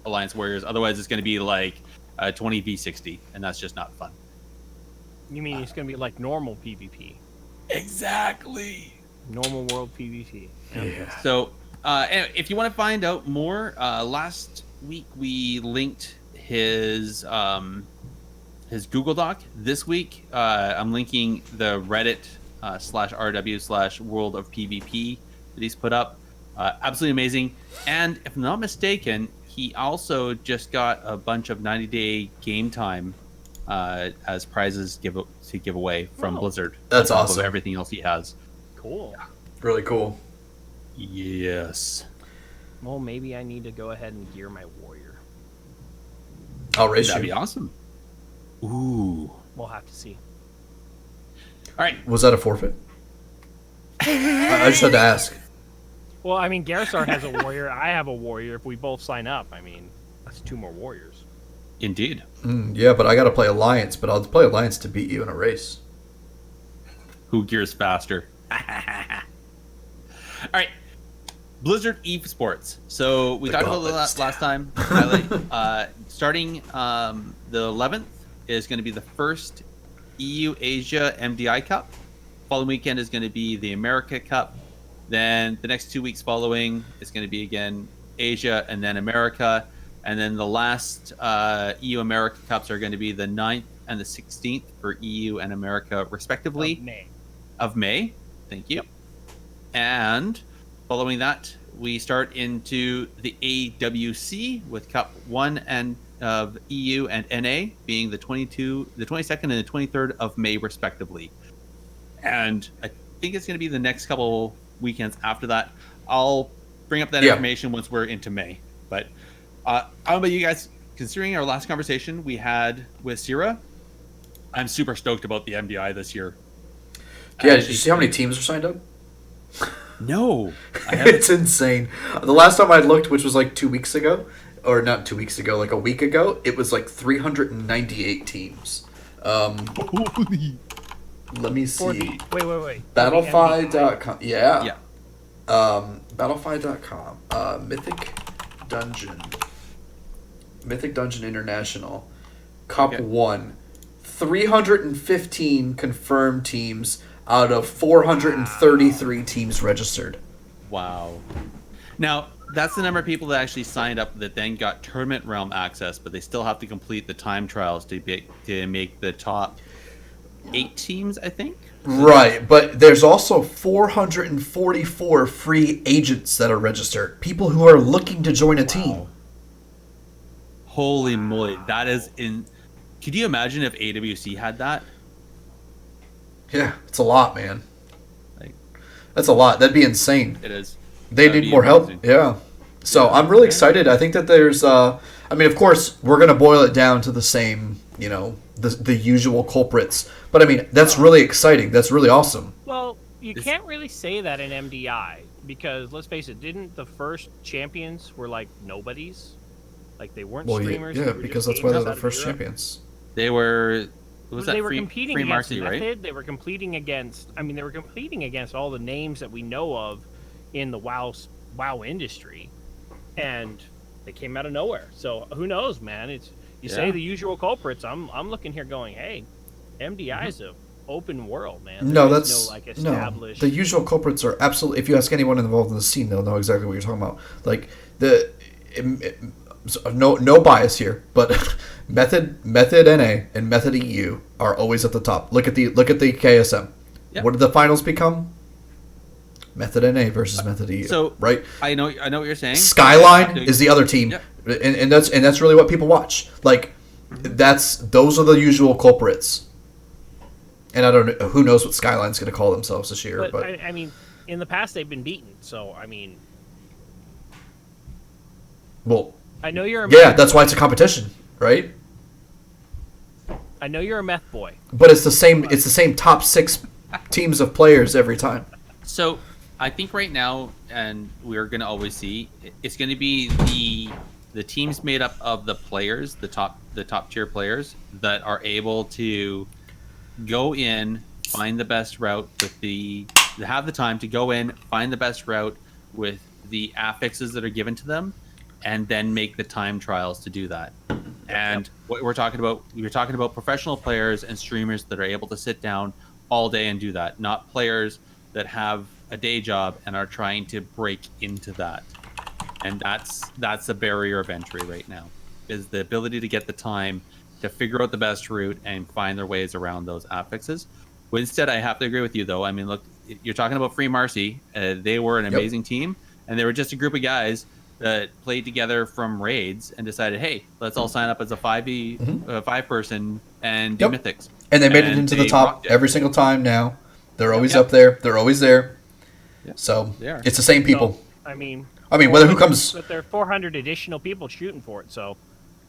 Alliance warriors. Otherwise, it's going to be like 20v60, and that's just not fun. You mean it's going to be like normal PvP? Exactly. Normal world PvP. Yeah. So, if you want to find out more, last week we linked his Google Doc. This week, I'm linking the Reddit /rw/world of PvP that he's put up. Absolutely amazing. And if I'm not mistaken, he also just got a bunch of 90-day game time as prizes to give away from Blizzard. That's on top awesome. Of everything else he has. Cool. Really cool. Yes. Well, maybe I need to go ahead and gear my warrior. I'll race That'd you. be awesome. Ooh. We'll have to see. All right. Was that a forfeit? I just had to ask. Well, I mean, Gerissar has a warrior. I have a warrior. If we both sign up, I mean, that's 2 more warriors. Indeed. Yeah, but I got to play Alliance, but I'll play Alliance to beat you in a race. Who gears faster? All right. Blizzard esports. So we talked about that last time. Starting the 11th is going to be the first EU Asia MDI Cup. Following weekend is going to be the America Cup. Then the next 2 weeks following is going to be again Asia and then America. And then the last EU America Cups are going to be the 9th and the 16th for EU and America respectively. Of May. Thank you. And following that, we start into the AWC with Cup 1 and of EU and NA being the 22nd and the 23rd of May respectively. And I think it's going to be the next couple weekends after that. I'll bring up that information once we're into May. But I don't know about you guys, considering our last conversation we had with Sierra, I'm super stoked about the MDI this year. Yeah, did you see how many teams are signed up? No. I haven't. It's insane. The last time I looked, which was like 2 weeks ago, or not 2 weeks ago, like a week ago, it was like 398 teams. Let me see. Wait. Battlefy.com. Yeah. Yeah. Battlefy.com. Mythic Dungeon International. Cup 1. 315 confirmed teams out of 433 teams registered. Wow. Now, that's the number of people that actually signed up that then got Tournament Realm access, but they still have to complete the time trials to make the top 8 teams, I think. Right, but there's also 444 free agents that are registered. People who are looking to join a team. Holy moly, that is in. Could you imagine if AWC had that? Yeah, it's a lot, man. Like, that's a lot. That'd be insane. it is. They That'd need be more amazing. help. Yeah. So I'm really excited. I think that there's, I mean, of course, we're going to boil it down to the same, the usual culprits. But I mean, that's really exciting. That's really awesome. Well, you can't really say that in MDI because let's face it, didn't the first champions were like nobodies? Like they weren't Well, streamers. yeah, they were because just that's why they're gamers the out of first Europe. champions. They were. Was that They were free, competing free against Marcy, Method. right? They were competing against. I mean, they were competing against all the names that we know of in the WoW industry, and they came out of nowhere. So who knows, man? It's you say the usual culprits. I'm looking here going, hey, MDI is a open world, man. No, There is that's no like established. The usual culprits are absolutely. If you ask anyone involved in the scene, they'll know exactly what you're talking about. Like no bias here, but Method NA and Method EU are always at the top. Look at the KSM. Yep. What did the finals become? Method NA versus Method EU. So right, I know what you're saying. Skyline is the other team, Yep. and that's really what people watch. Like those are the usual culprits. And I don't know who knows what Skyline's going to call themselves this year, but I mean, in the past they've been beaten. So I mean, well, I know you're a yeah, meth that's why it's a competition, right? I know you're a meth boy. But it's the same. It's the same top 6 teams of players every time. So I think right now, and we're going to always see, it's going to be the teams made up of the players, the top tier players that are able to go in, find the best route with have the time to go in, find the best route with the affixes that are given to them, and then make the time trials to do that. And what we're talking about professional players and streamers that are able to sit down all day and do that, not players that have a day job and are trying to break into that. And that's a barrier of entry right now, is the ability to get the time to figure out the best route and find their ways around those affixes. Instead, I have to agree with you, though. I mean, look, you're talking about Free Marcy. They were an amazing team, and they were just a group of guys that played together from raids and decided, hey, let's all sign up as a 5-person and do mythics. And they made it into the top every single time now. They're always up there. They're always there. Yep. So it's the same people. So, I mean, whether who comes... But there are 400 additional people shooting for it, so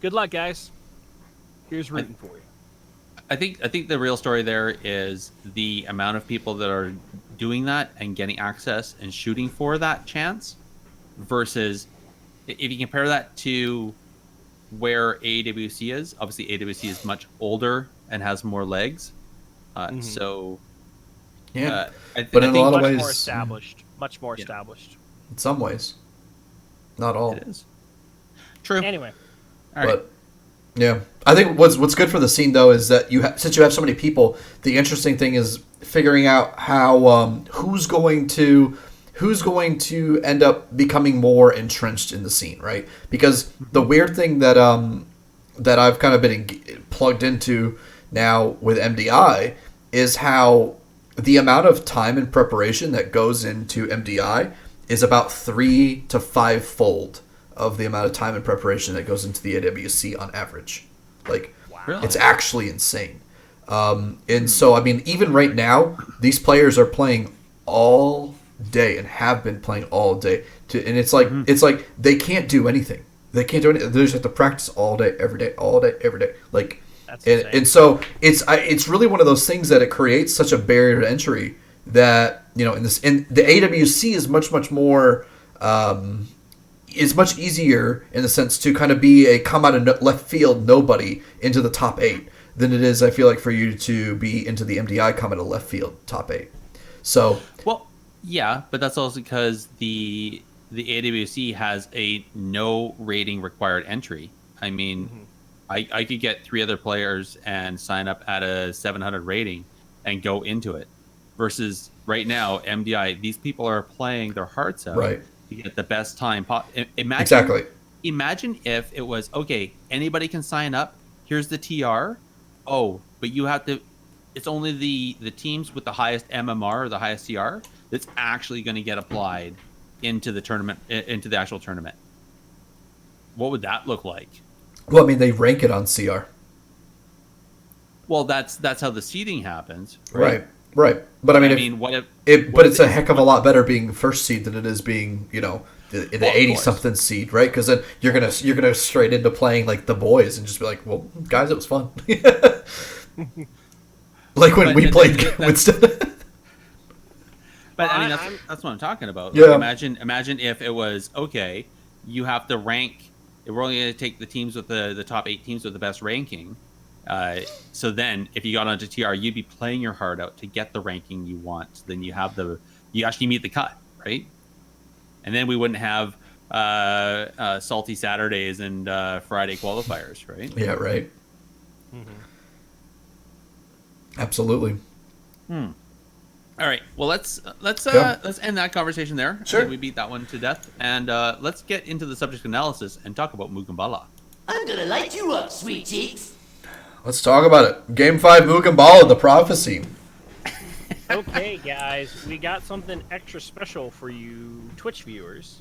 good luck, guys. Here's rooting for you. I think the real story there is the amount of people that are doing that and getting access and shooting for that chance versus if you compare that to where AWC is. Obviously, AWC is much older and has more legs. So, but in a lot of ways, much more established. In some ways, not all. It is true. Anyway, all right. But yeah, I think what's good for the scene though is that since you have so many people, the interesting thing is figuring out how who's going to end up becoming more entrenched in the scene, right? Because the weird thing that I've kind of been plugged into now with MDI is how the amount of time and preparation that goes into MDI is about 3 to 5 fold of the amount of time and preparation that goes into the AWC on average. Like, It's actually insane. And so, I mean, even right now, these players are playing all day and have been playing all day. And it's like they can't do anything. They can't do anything. They just have to practice all day, every day, all day, every day. Like, and so it's really one of those things that it creates such a barrier to entry that, you know, in the AWC is much more is much easier in the sense to kind of be a come out of left field nobody into the top 8 than it is, I feel like, for you to be into the MDI come out of left field top 8. So yeah, but that's also because the AWC has a no rating required entry. I mean, I could get 3 other players and sign up at a 700 rating and go into it. Versus right now, MDI, these people are playing their hearts out to get the best time. Imagine if it was, okay, anybody can sign up. Here's the TR. Oh, but you have to. It's only the teams with the highest MMR or the highest CR that's actually going to get applied into the tournament, into the actual tournament. What would that look like? Well, I mean, they rank it on CR. Well, that's how the seeding happens, right? But I mean, but it's a heck of a lot better being first seed than it is being, you know, the 80-something seed, right? Because then you're gonna straight into playing like the boys and just be like, well, guys, it was fun. Like when we played Windstead. But I mean, that's what I'm talking about. Yeah. Like, imagine if it was okay. You have to rank. We're only going to take the teams with the top 8 teams with the best ranking. So then, if you got onto TR, you'd be playing your heart out to get the ranking you want. Then you actually meet the cut, right? And then we wouldn't have salty Saturdays and Friday qualifiers, right? Yeah, right. Absolutely. All right. Well, let's end that conversation there. Sure. I think we beat that one to death, and let's get into the subject analysis and talk about Mugambala. I'm gonna light you up, sweet cheeks. Let's talk about it. Game 5, Mugambala, the prophecy. Okay, guys, we got something extra special for you Twitch viewers.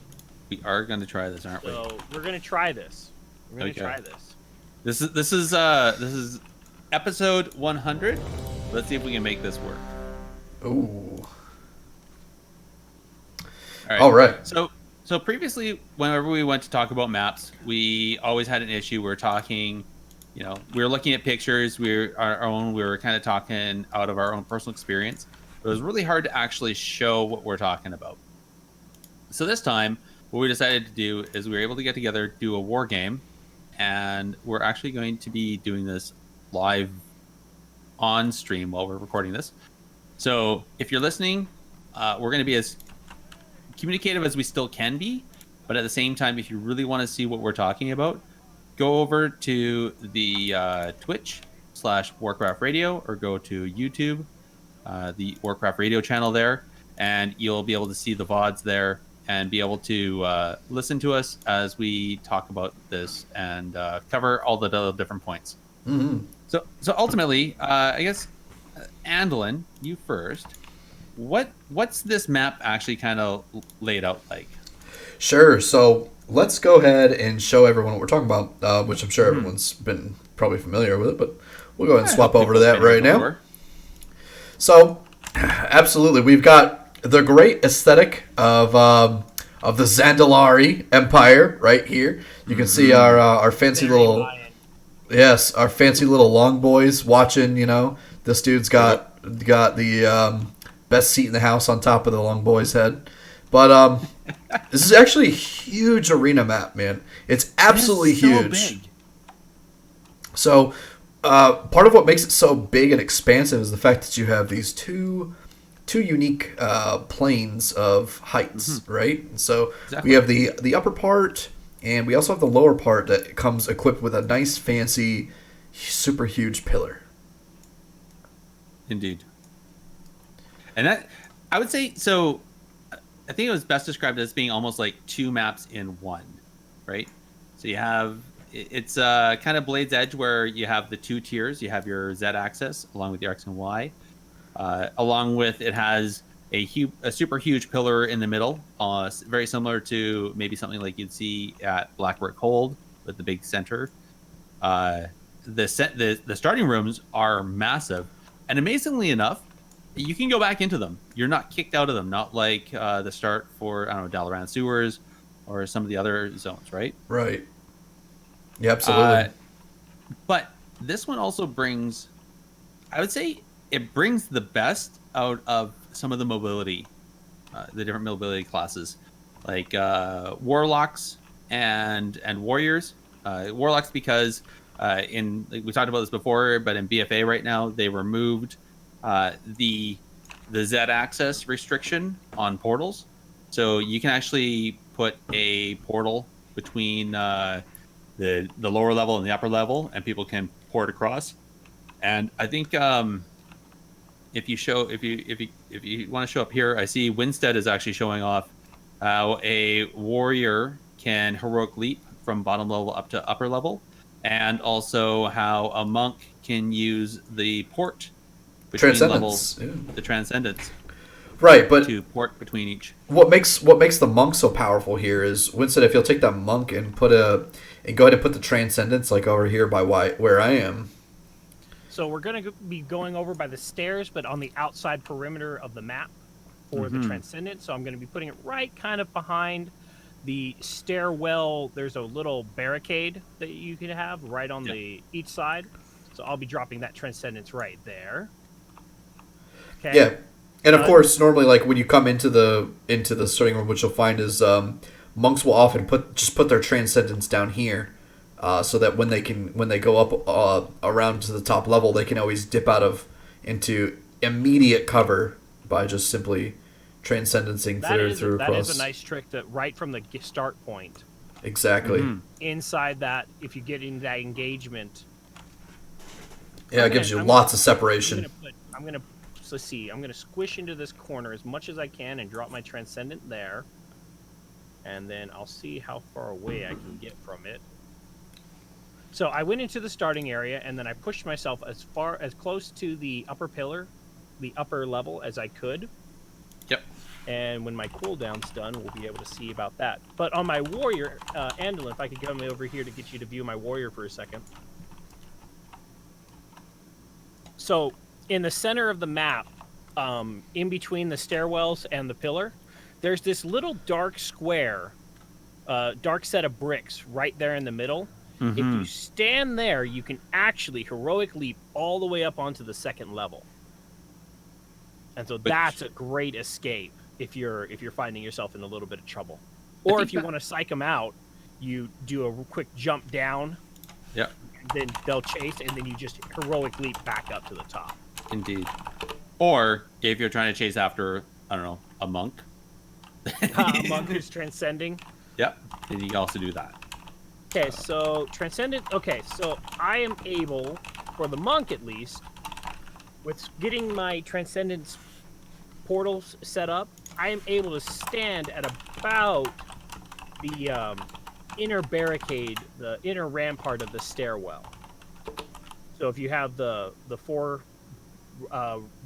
We are going to try this, aren't we? So we're gonna try this. This is episode 100. Let's see if we can make this work. Ooh. All right. So previously, whenever we went to talk about maps, we always had an issue. We were talking, we were looking at pictures. We were kind of talking out of our own personal experience. It was really hard to actually show what we're talking about. So this time, what we decided to do is we were able to get together, do a war game, and we're actually going to be doing this live on stream while we're recording this. So if you're listening, we're going to be as communicative as we still can be, but at the same time, if you really want to see what we're talking about, go over to the Twitch/Warcraft Radio, or go to YouTube, the Warcraft Radio channel there, and you'll be able to see the VODs there and be able to listen to us as we talk about this and cover all the different points. Mm-hmm. So ultimately, I guess, Andally, you first. What's this map actually kind of laid out like? Sure. So let's go ahead and show everyone what we're talking about, which I'm sure everyone's been probably familiar with it, but we'll go ahead and swap over to that right now. So, absolutely, we've got the great aesthetic of the Andally Empire right here. You can see our fancy little our fancy little long boys watching. This dude's got the best seat in the house on top of the long boy's head. But this is actually a huge arena map, man. It's absolutely huge. Big. So part of what makes it so big and expansive is the fact that you have these two unique planes of heights, right? And so we have the upper part, and we also have the lower part that comes equipped with a nice, fancy, super huge pillar. Indeed. And that, I would say, so I think it was best described as being almost like 2 maps in one, right? So you have, it's kind of Blade's Edge, where you have the 2 tiers. You have your Z axis along with your X and Y. Along with, it has a super huge pillar in the middle, very similar to maybe something like you'd see at Blackbrick Hold with the big center. The starting rooms are massive, and amazingly enough, you can go back into them. You're not kicked out of them, not like the start for, I don't know, Dalaran Sewers or some of the other zones, right? Right. Yeah, absolutely. But this one also brings, I would say, it brings the best out of some of the mobility, the different mobility classes, like warlocks and warriors. Warlocks because we talked about this before, but in BFA right now they removed the Z-axis restriction on portals, so you can actually put a portal between the lower level and the upper level, and people can port across. And I think if you want to show up here, I see Windstead is actually showing off how a warrior can heroic leap from bottom level up to upper level, and also how a monk can use the port between levels, the transcendence. Right, but to port between each. What makes the monk so powerful here is, Windstead, if you'll take that monk and go ahead and put the transcendence like over here by where I am. So we're going to be going over by the stairs, but on the outside perimeter of the map for the transcendence. So I'm going to be putting it right kind of behind the stairwell. There's a little barricade that you can have right on each side. So I'll be dropping that transcendence right there. Okay. Yeah. And of course, normally, like when you come into the starting room, what you'll find is monks will often put their transcendence down here, so that when they go up around to the top level, they can always dip into immediate cover by just simply transcendencing through that across. is a nice trick that right from the start point. Exactly. Inside that, if you get into that engagement. Yeah, it gives you lots of separation. Let's see. I'm gonna squish into this corner as much as I can and drop my transcendent there, and then I'll see how far away I can get from it. So I went into the starting area, and then I pushed myself as close to the upper pillar, the upper level as I could. Yep. And when my cooldown's done, we'll be able to see about that. But on my warrior, Andally, if I could come over here to get you to view my warrior for a second. So in the center of the map, in between the stairwells and the pillar, there's this little dark square, dark set of bricks right there in the middle. If you stand there, you can actually heroic leap all the way up onto the second level. And so that's a great escape if you're finding yourself in a little bit of trouble. Or if you want to psych them out, you do a quick jump down. Yeah. Then they'll chase, and then you just heroic leap back up to the top. Indeed. Or if you're trying to chase after, I don't know, a monk. A monk who's transcending. Yep. Then you can also do that. Okay, so transcendent. Okay, so I am able, for the monk at least, with getting my transcendence portals set up, I am able to stand at about the inner barricade, the inner rampart of the stairwell. So if you have the 4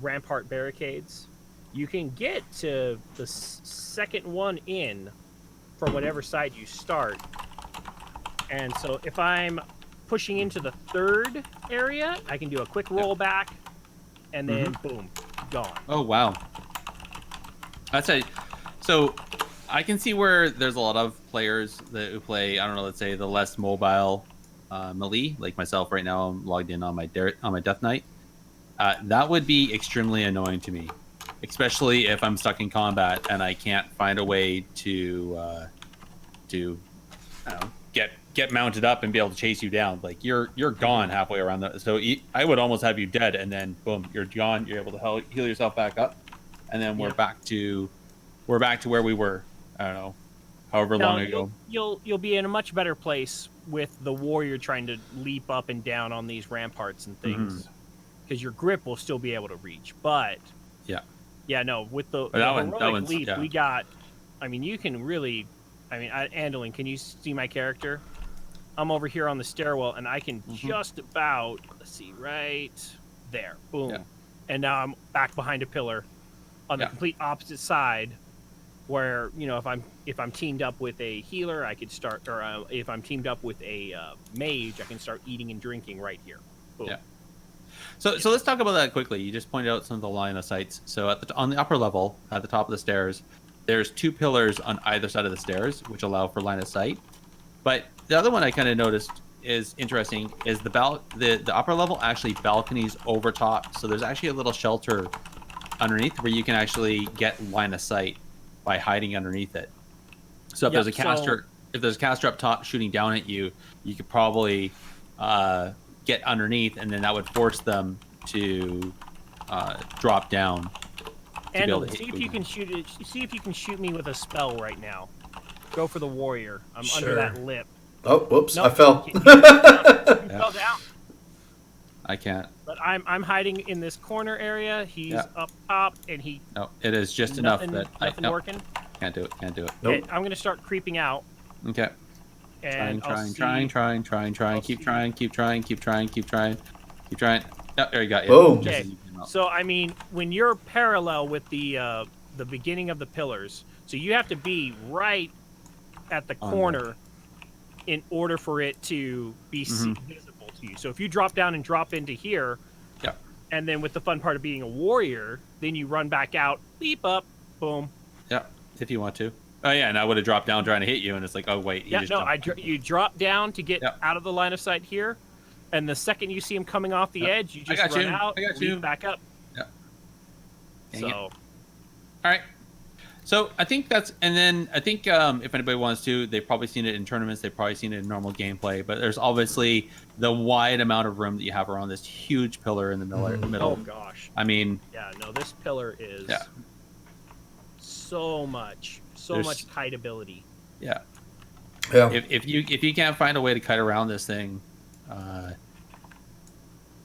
rampart barricades, you can get to the second one in from whatever side you start. And so if I'm pushing into the 3rd area, I can do a quick roll back, and then boom, gone. Oh, wow. That's it. So I can see where there's a lot of players who play, I don't know, let's say the less mobile melee, like myself right now. I'm logged in on my Death Knight. That would be extremely annoying to me, especially if I'm stuck in combat and I can't find a way to I don't know, get mounted up and be able to chase you down. Like you're gone halfway around so I would almost have you dead, and then boom, you're gone. You're able to heal yourself back up, and then we're back to where we were. I don't know, however long ago. You'll be in a much better place with the warrior trying to leap up and down on these ramparts and things, because your grip will still be able to reach. But with the heroic leap, we got. I mean, you can really. I mean, Andalyn, can you see my character? I'm over here on the stairwell, and I can just about, let's see, right there. Boom. Yeah. And now I'm back behind a pillar on the complete opposite side where, if I'm teamed up with a healer, I could start, or if I'm teamed up with a mage, I can start eating and drinking right here. Boom. Yeah. So let's talk about that quickly. You just pointed out some of the line of sights. So on the upper level, at the top of the stairs, there's 2 pillars on either side of the stairs, which allow for line of sight. But the other one I kind of noticed is interesting is the upper level actually balconies over top. So there's actually a little shelter underneath where you can actually get line of sight by hiding underneath it. So if there's a caster up top shooting down at you, you could probably get underneath, and then that would force them to drop down. And see if you can shoot it. See if you can shoot me with a spell right now. Go for the warrior. I'm under that lip. Oh, whoops! Nope. I fell. You fell down. I can't. But I'm hiding in this corner area. He's up top, and he. No, it is just enough that nothing working. Can't do it. Can't do it. Nope. Okay, I'm gonna start creeping out. Okay. And trying. Keep trying. Oh, there you go. Boom. Okay. So I mean, when you're parallel with the beginning of the pillars, so you have to be right at the corner in order for it to be visible to you. So if you drop down and drop into here, and then with the fun part of being a warrior, then you run back out, leap up, boom. Yeah, if you want to. Oh yeah, and I would have dropped down trying to hit you, and it's like, oh wait. You drop down to get out of the line of sight here, and the second you see him coming off the edge, you just run out, leap back up. Yeah. So All right. So I think that's, and then I think if anybody wants to, they've probably seen it in tournaments. They've probably seen it in normal gameplay. But there's obviously the wide amount of room that you have around this huge pillar in the middle. Oh gosh. I mean, Yeah, no, this pillar is so much kiteability. Yeah. Yeah. If you can't find a way to kite around this thing, I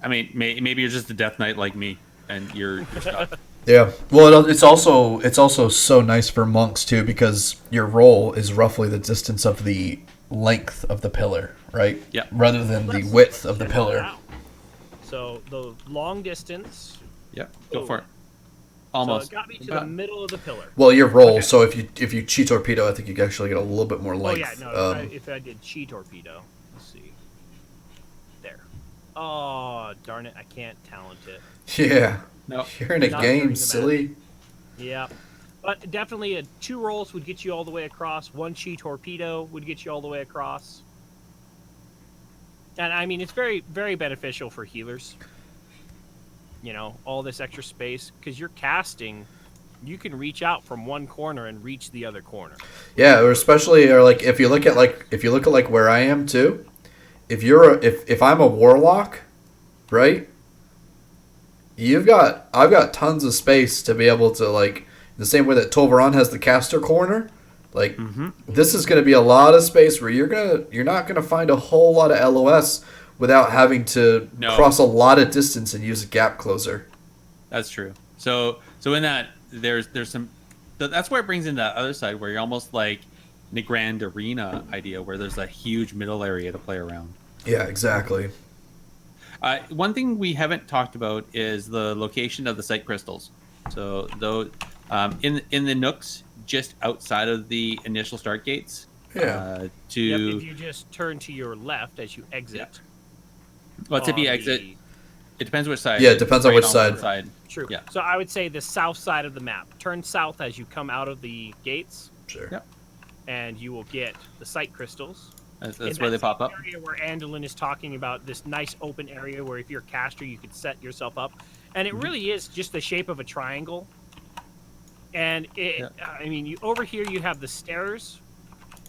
mean, maybe you're just a Death Knight like me, and you're stuck. Yeah. Well, it's also so nice for monks too, because your roll is roughly the distance of the length of the pillar, right? Yeah. Rather than the width of the pillar. Wow. So the long distance. Yeah. Go for it. Almost. So it got me to the middle of the pillar. Well, your roll. Okay. So if you chi torpedo, I think you can actually get a little bit more length. Oh yeah, no. If I did chi torpedo, let's see. There. Oh darn it! I can't talent it. Yeah. No, you're in a game, silly. Yeah, but definitely 2 rolls would get you all the way across. 1 chi torpedo would get you all the way across. And I mean, it's very, very beneficial for healers. You know, all this extra space, because you're casting, you can reach out from one corner and reach the other corner. Yeah, or especially, or like if you look at where I am too. If I'm a warlock, right? I've got tons of space to be able to, like, the same way that Tolvaron has the caster corner. Like, this is going to be a lot of space where you're not gonna find a whole lot of LOS without having to cross a lot of distance and use a gap closer. That's true. So in that there's some. That's where it brings in that other side where you're almost like the Grand Arena idea, where there's a huge middle area to play around. Yeah, exactly. One thing we haven't talked about is the location of the sight crystals. So, though, in the nooks just outside of the initial start gates. Yeah. If you just turn to your left as you exit. Yeah. Well, if you exit, it depends which side. Yeah, it depends on which side. True. Yeah. So I would say the south side of the map. Turn south as you come out of the gates. Sure. Yep. And you will get the sight crystals. That's where they pop up. Area where Andally is talking about this nice open area where if you're a caster you could set yourself up, and it really is just the shape of a triangle. And I mean, over here you have the stairs.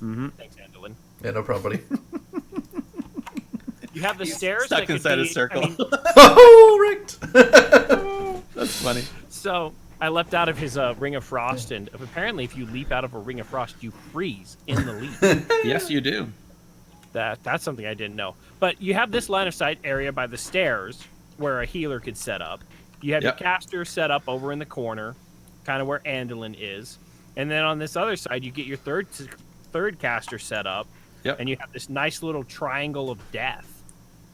Thanks, Andally. Yeah, no problem, buddy. You have the stairs stuck inside a circle. I mean, oh, right. That's funny. So I leapt out of his Ring of Frost, and apparently, if you leap out of a Ring of Frost, you freeze in the leap. Yes, you do. That's something I didn't know. But you have this line of sight area by the stairs where a healer could set up. You have your caster set up over in the corner, kind of where Andalin is. And then on this other side, you get your third caster set up. Yep. And you have this nice little triangle of death.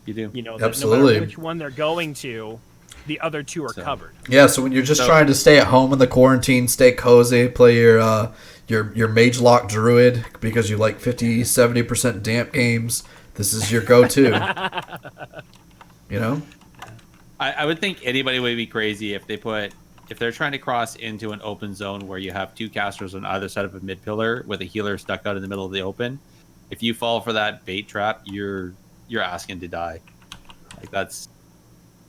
You do. You know, absolutely. No matter which one they're going to, the other 2 are covered. Yeah, so when you're just trying to stay at home in the quarantine, stay cozy, play your mage lock druid because you like 50-70% damp games, this is your go-to. You know? I would think anybody would be crazy if they're trying to cross into an open zone where you have 2 casters on either side of a mid pillar with a healer stuck out in the middle of the open. If you fall for that bait trap, you're asking to die. Like, that's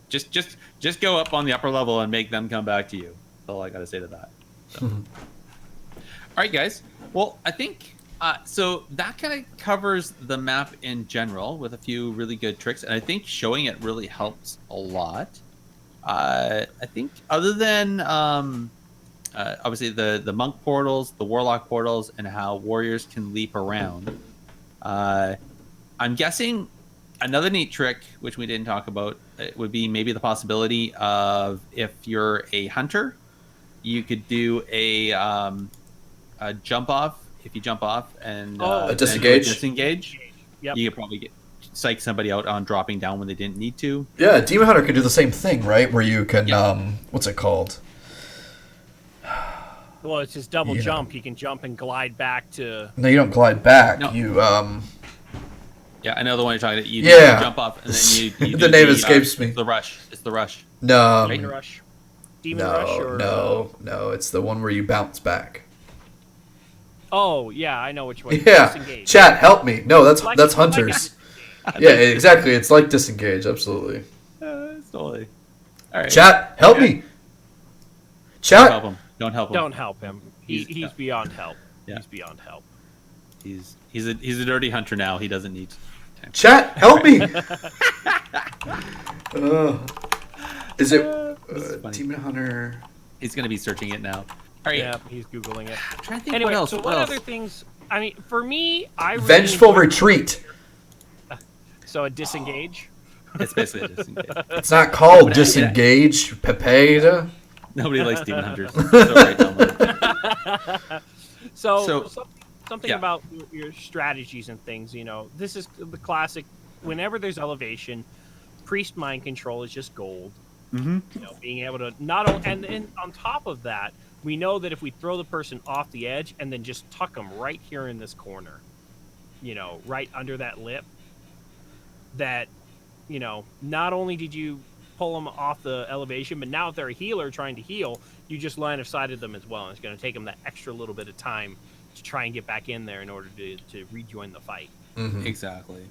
just go up on the upper level and make them come back to you. That's all I got to say to that. So. All right, guys. Well, I think so that kind of covers the map in general with a few really good tricks, and I think showing it really helps a lot. I think other than obviously the monk portals, the warlock portals, and how warriors can leap around, I'm guessing another neat trick, which we didn't talk about, would be maybe the possibility of, if you're a hunter, you could do a jump off. If you jump off and a disengage, yep. You could probably psych somebody out on dropping down when they didn't need to. Yeah, Demon Hunter can do the same thing, right? Where you can, what's it called? Well, it's just double jump. You can jump and glide back to... No, you don't glide back. No. You, Yeah, I know the one you're talking about. You jump up and then you the name escapes me. It's the rush. It's the rush. No. Demon Rush? Demon Rush? Or, no. It's the one where you bounce back. Oh, yeah, I know which one. Yeah. Disengage. Chat, help me. No, that's hunters. Like Yeah, exactly. It's like disengage. Absolutely. Totally. All right. Chat, help me. Chat, Don't help him. Don't help him. He's beyond help. Yeah. He's beyond help. He's a dirty hunter now. He doesn't need. Chat, help me! Is it funny. Demon Hunter? He's gonna be searching it now. All right. Yeah, he's googling it. I'm trying to think Anyway, what else. so what other things? I mean, for me, I really Vengeful enjoy- Retreat. So a disengage. It's basically a disengage. It's not called Disengage, Pepeda. Nobody likes demon hunters. So right down low. So something yeah. about your strategies and things. This is the classic. Whenever there's elevation, priest mind control is just gold. Mm-hmm. Being able to not only and on top of that, we know that if we throw the person off the edge and then just tuck them right here in this corner, right under that lip, that not only did you pull them off the elevation, but now if they're a healer trying to heal, you just line of sighted them as well, and it's going to take them that extra little bit of time to try and get back in there in order to rejoin the fight. Mm-hmm. Exactly.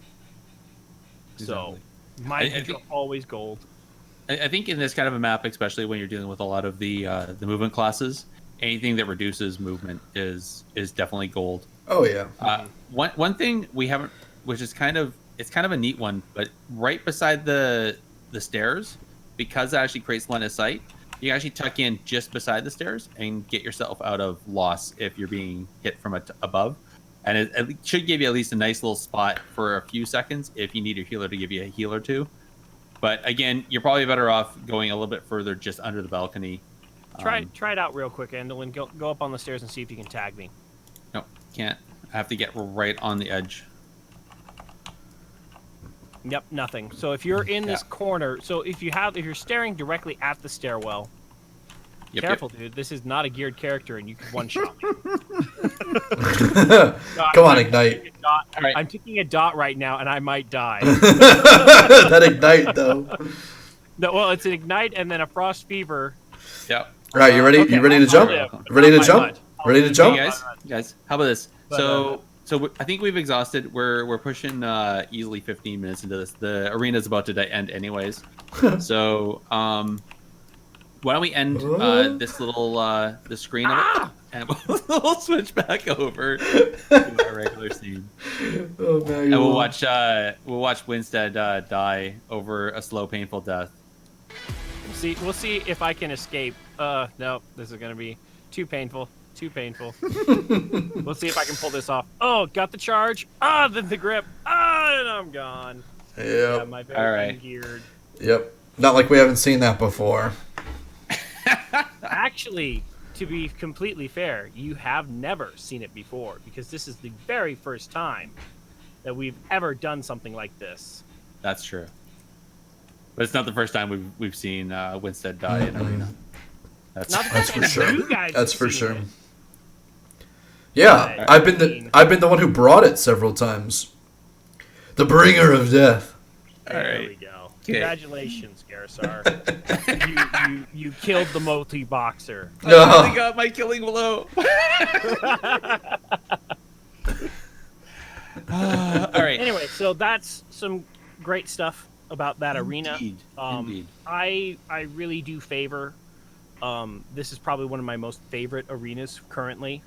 So mind control always gold. I think in this kind of a map, especially when you're dealing with a lot of the movement classes, anything that reduces movement is definitely gold. Oh yeah. One thing we haven't, which is kind of a neat one, but right beside the stairs, because it actually creates line of sight, you can actually tuck in just beside the stairs and get yourself out of loss if you're being hit from above. And it should give you at least a nice little spot for a few seconds if you need your healer to give you a heal or two. But again, you're probably better off going a little bit further just under the balcony. Try it out real quick, Andally. Go up on the stairs and see if you can tag me. No, can't. I have to get right on the edge. Yep, nothing. So if you're in this corner, so if you're staring directly at the stairwell, careful, dude. This is not a geared character, and you can one-shot me. Come on, Ignite. Right. I'm taking a dot right now, and I might die. That Ignite, though. No, well, it's an Ignite and then a Frost Fever. Yep. All right, you ready? Okay, you ready to jump? Ready to jump? Ready to jump? Hey guys, how about this? So I think we've exhausted. We're pushing easily 15 minutes into this. The arena's about to end anyways. So why don't we end this little the screen of it, and we'll switch back over to our regular scene. Oh, man, And we'll watch Windstead die over a slow, painful death. We'll see if I can escape. No, this is gonna be too painful. Too painful. We'll see if I can pull this off. Oh, got the charge. The grip. And I'm gone. Yep. Yeah, my All right. geared. Yep. Not like we haven't seen that before. Actually, to be completely fair, you have never seen it before because this is the very first time that we've ever done something like this. That's true. But it's not the first time we've seen Windstead die in arena. That's for sure. You guys That's have for seen sure. it. Yeah, But, I've been the one who brought it several times. The bringer of death. There we go. Congratulations, Gerissar. you killed the multi-boxer. I finally got my killing blow. All right. Anyway, so that's some great stuff about that arena. Indeed. I really do favor. This is probably one of my most favorite arenas currently.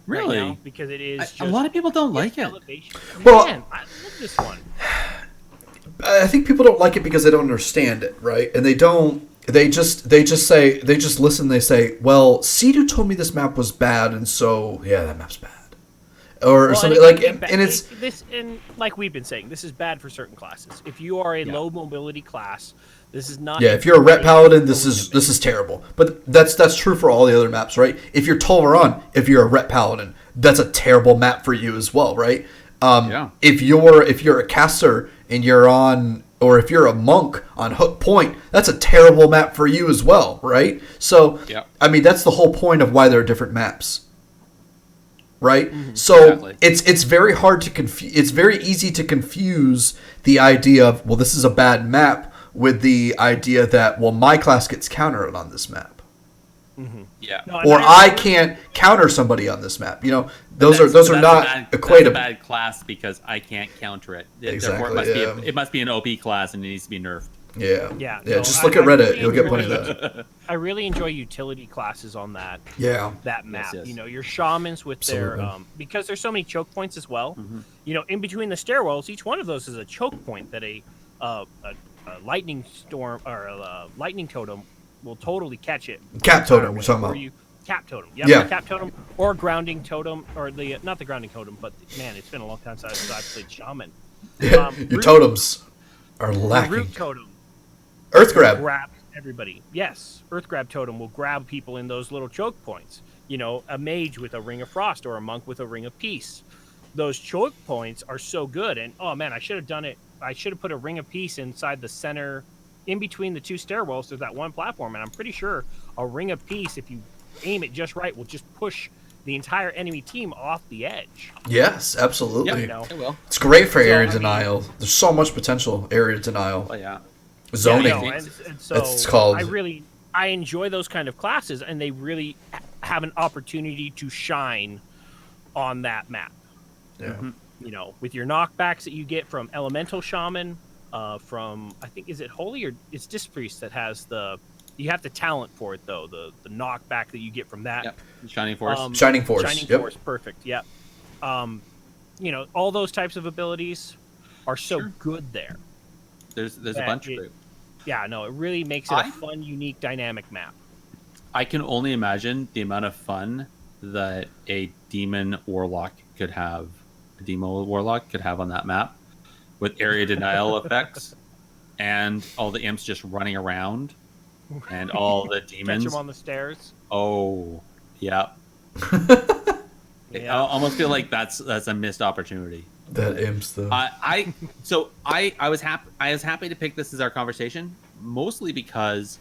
Really? Right now, because it is just a lot of people don't like it. elevation. Well- Man, I love this one. I think people don't like it because they don't understand it, right? And they don't. They just listen. They say, "Well, Sidu told me this map was bad, and so yeah, that map's bad," or something and it's this, and like we've been saying, this is bad for certain classes. If you are a low mobility class, this is not. Yeah, if you're a Ret Paladin, this is terrible. But that's true for all the other maps, right? If you're Tolvaron, if you're a Ret Paladin, that's a terrible map for you as well, right? If you're a caster and you're on, or if you're a monk on Hook Point, that's a terrible map for you as well, right? So, I mean, that's the whole point of why there are different maps, right? Mm-hmm. So it's very hard to confuse. It's very easy to confuse the idea of, well, this is a bad map, with the idea that, well, my class gets countered on this map. Mm-hmm. Yeah. No, or I can't counter somebody on this map. You know, those are not equatable. That's a bad class because I can't counter it. Exactly. Therefore, it must be an OP class and it needs to be nerfed. Yeah. Yeah, Yeah. no, Just look at Reddit. really You'll get plenty enjoy of that. I really enjoy utility classes on that Yeah. map. yes. You know, your shamans with their Absolutely. because there's so many choke points as well. Mm-hmm. You know, in between the stairwells, each one of those is a choke point that a lightning storm or a lightning totem will totally catch it. Cap Fire totem, away. you're talking Or about. cap totem. Yep, Yeah. the cap totem or grounding totem or the not the grounding totem, but man, it's been a long time since I've played shaman. Your Root- totems are the lacking. root totem Earth grab. grab everybody. Yes, Earth Grab Totem will grab people in those little choke points. You know, a mage with a Ring of Frost or a monk with a Ring of Peace. Those choke points are so good. And oh man, I should have done it. I should have put a Ring of Peace inside the center, in between the two stairwells. There's that one platform, and I'm pretty sure a Ring of Peace, if you aim it just right, will just push the entire enemy team off the edge. Yes, absolutely. You know, It will. It's great for So, area I mean- Denial. There's so much potential area denial. Oh yeah. Zoning. Yeah, no, and so It's called. I enjoy those kind of classes, and they really have an opportunity to shine on that map. Yeah. You know, with your knockbacks that you get from Elemental Shaman, from I think is it Holy or it's Disc Priest that has the you have the talent for it though the knockback that you get from that. Yep. Shining Force. Shining Force. Shining Yep. Force, perfect. Yep. You know, all those types of abilities are so good there. There's a that bunch it- of it. Yeah, no, it really makes it a fun, unique, dynamic map. I can only imagine the amount of fun that a demon warlock could have, a demo warlock could have on that map, with area denial effects, and all the imps just running around, and all the Catch demons. them on the stairs. Oh, yeah. I almost feel like that's a missed opportunity. That imps though. I was happy to pick this as our conversation, mostly because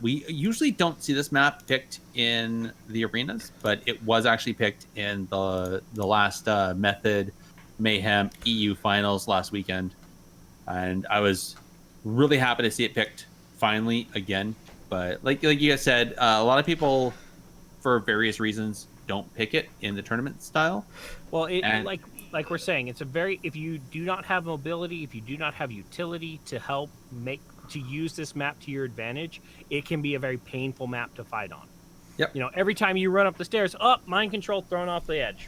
we usually don't see this map picked in the arenas, but it was actually picked in the last Method Mayhem EU finals last weekend, and I was really happy to see it picked finally again. But like you guys said, a lot of people, for various reasons, don't pick it in the tournament style. Well, And- like we're saying, it's a very if you do not have mobility, if you do not have utility to help to use this map to your advantage, it can be a very painful map to fight on. Yep. You know, every time you run up the stairs, mind control thrown off the edge.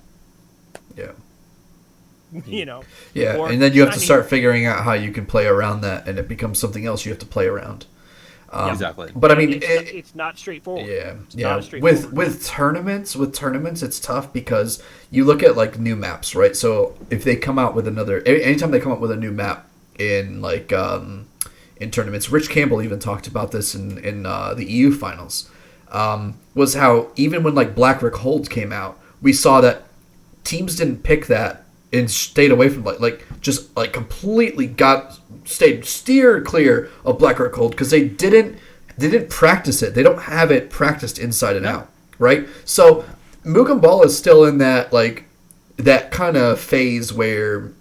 Yeah. You know. Yeah, Or and then you have to shining- start figuring out how you can play around that, and it becomes something else you have to play around. Exactly. But I mean, it's not straightforward. yeah, It's yeah. not straightforward. With tournaments, it's tough because you look at like new maps, right? So if they come out with anytime they come up with a new map in like in tournaments, Rich Campbell even talked about this in the EU finals. Was how even when like Black Rick Hold came out, we saw that teams didn't pick that and stayed away from just completely steered clear of Black Rick Hold because they didn't practice it. They don't have it practiced inside and out, right? So Mugambala is still in that that kind of phase where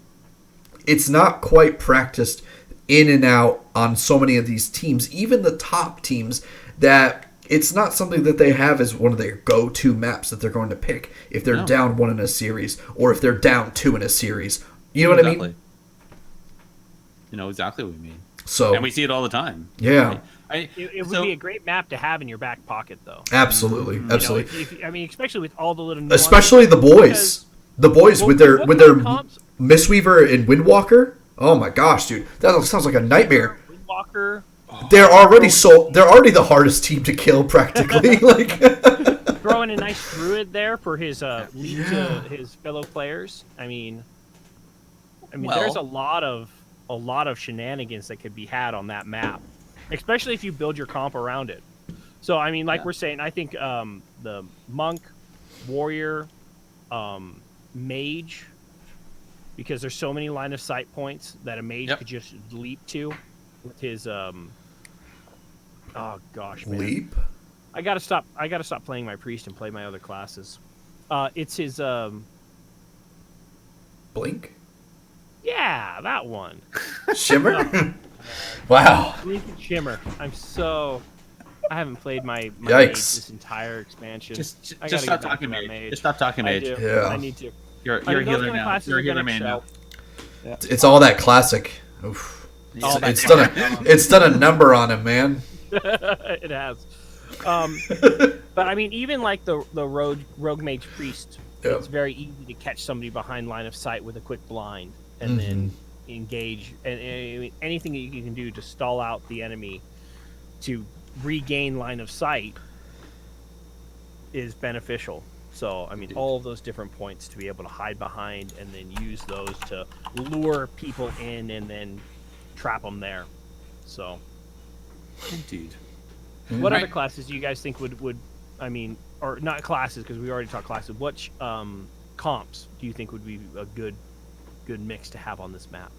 it's not quite practiced in and out on so many of these teams, even the top teams, that it's not something that they have as one of their go-to maps that they're going to pick if they're down one in a series or if they're down two in a series. You know what I mean? You know exactly what we mean. So, and we see it all the time. Yeah. It would be a great map to have in your back pocket, though. Absolutely, You know, absolutely. especially with all the little nuances. Especially the boys. The boys with their comps? Mistweaver and Windwalker. Oh my gosh, dude. That sounds like a nightmare. Windwalker. They're already the hardest team to kill practically. Throw in a nice druid there for his lead to his fellow players. I mean, there's a lot of shenanigans that could be had on that map, especially if you build your comp around it. So I mean, we're saying, I think the monk, warrior, mage, because there's so many line of sight points that a mage could just leap to with his oh gosh, man. Leap? I gotta stop playing my priest and play my other classes. It's his Blink? yeah, that one. Shimmer? Wow. Blink and Shimmer. I haven't played my Yikes. mage this entire expansion. Just I gotta stop get back talking to my mage. Just stop talking mage. I do. Yeah. I need to. You're I a mean, those healer kind of now. classes You're a are gonna healer main now. excel. It's all that classic. Oof. It's done a number on him, man. It has. But I mean, even like the rogue mage priest, it's very easy to catch somebody behind line of sight with a quick blind, and then engage. And anything that you can do to stall out the enemy to regain line of sight is beneficial. So I mean, all of those different points to be able to hide behind and then use those to lure people in and then trap them there. So, Indeed. what other classes do you guys think would I mean, or not classes because we already talked classes. What comps do you think would be a good mix to have on this map?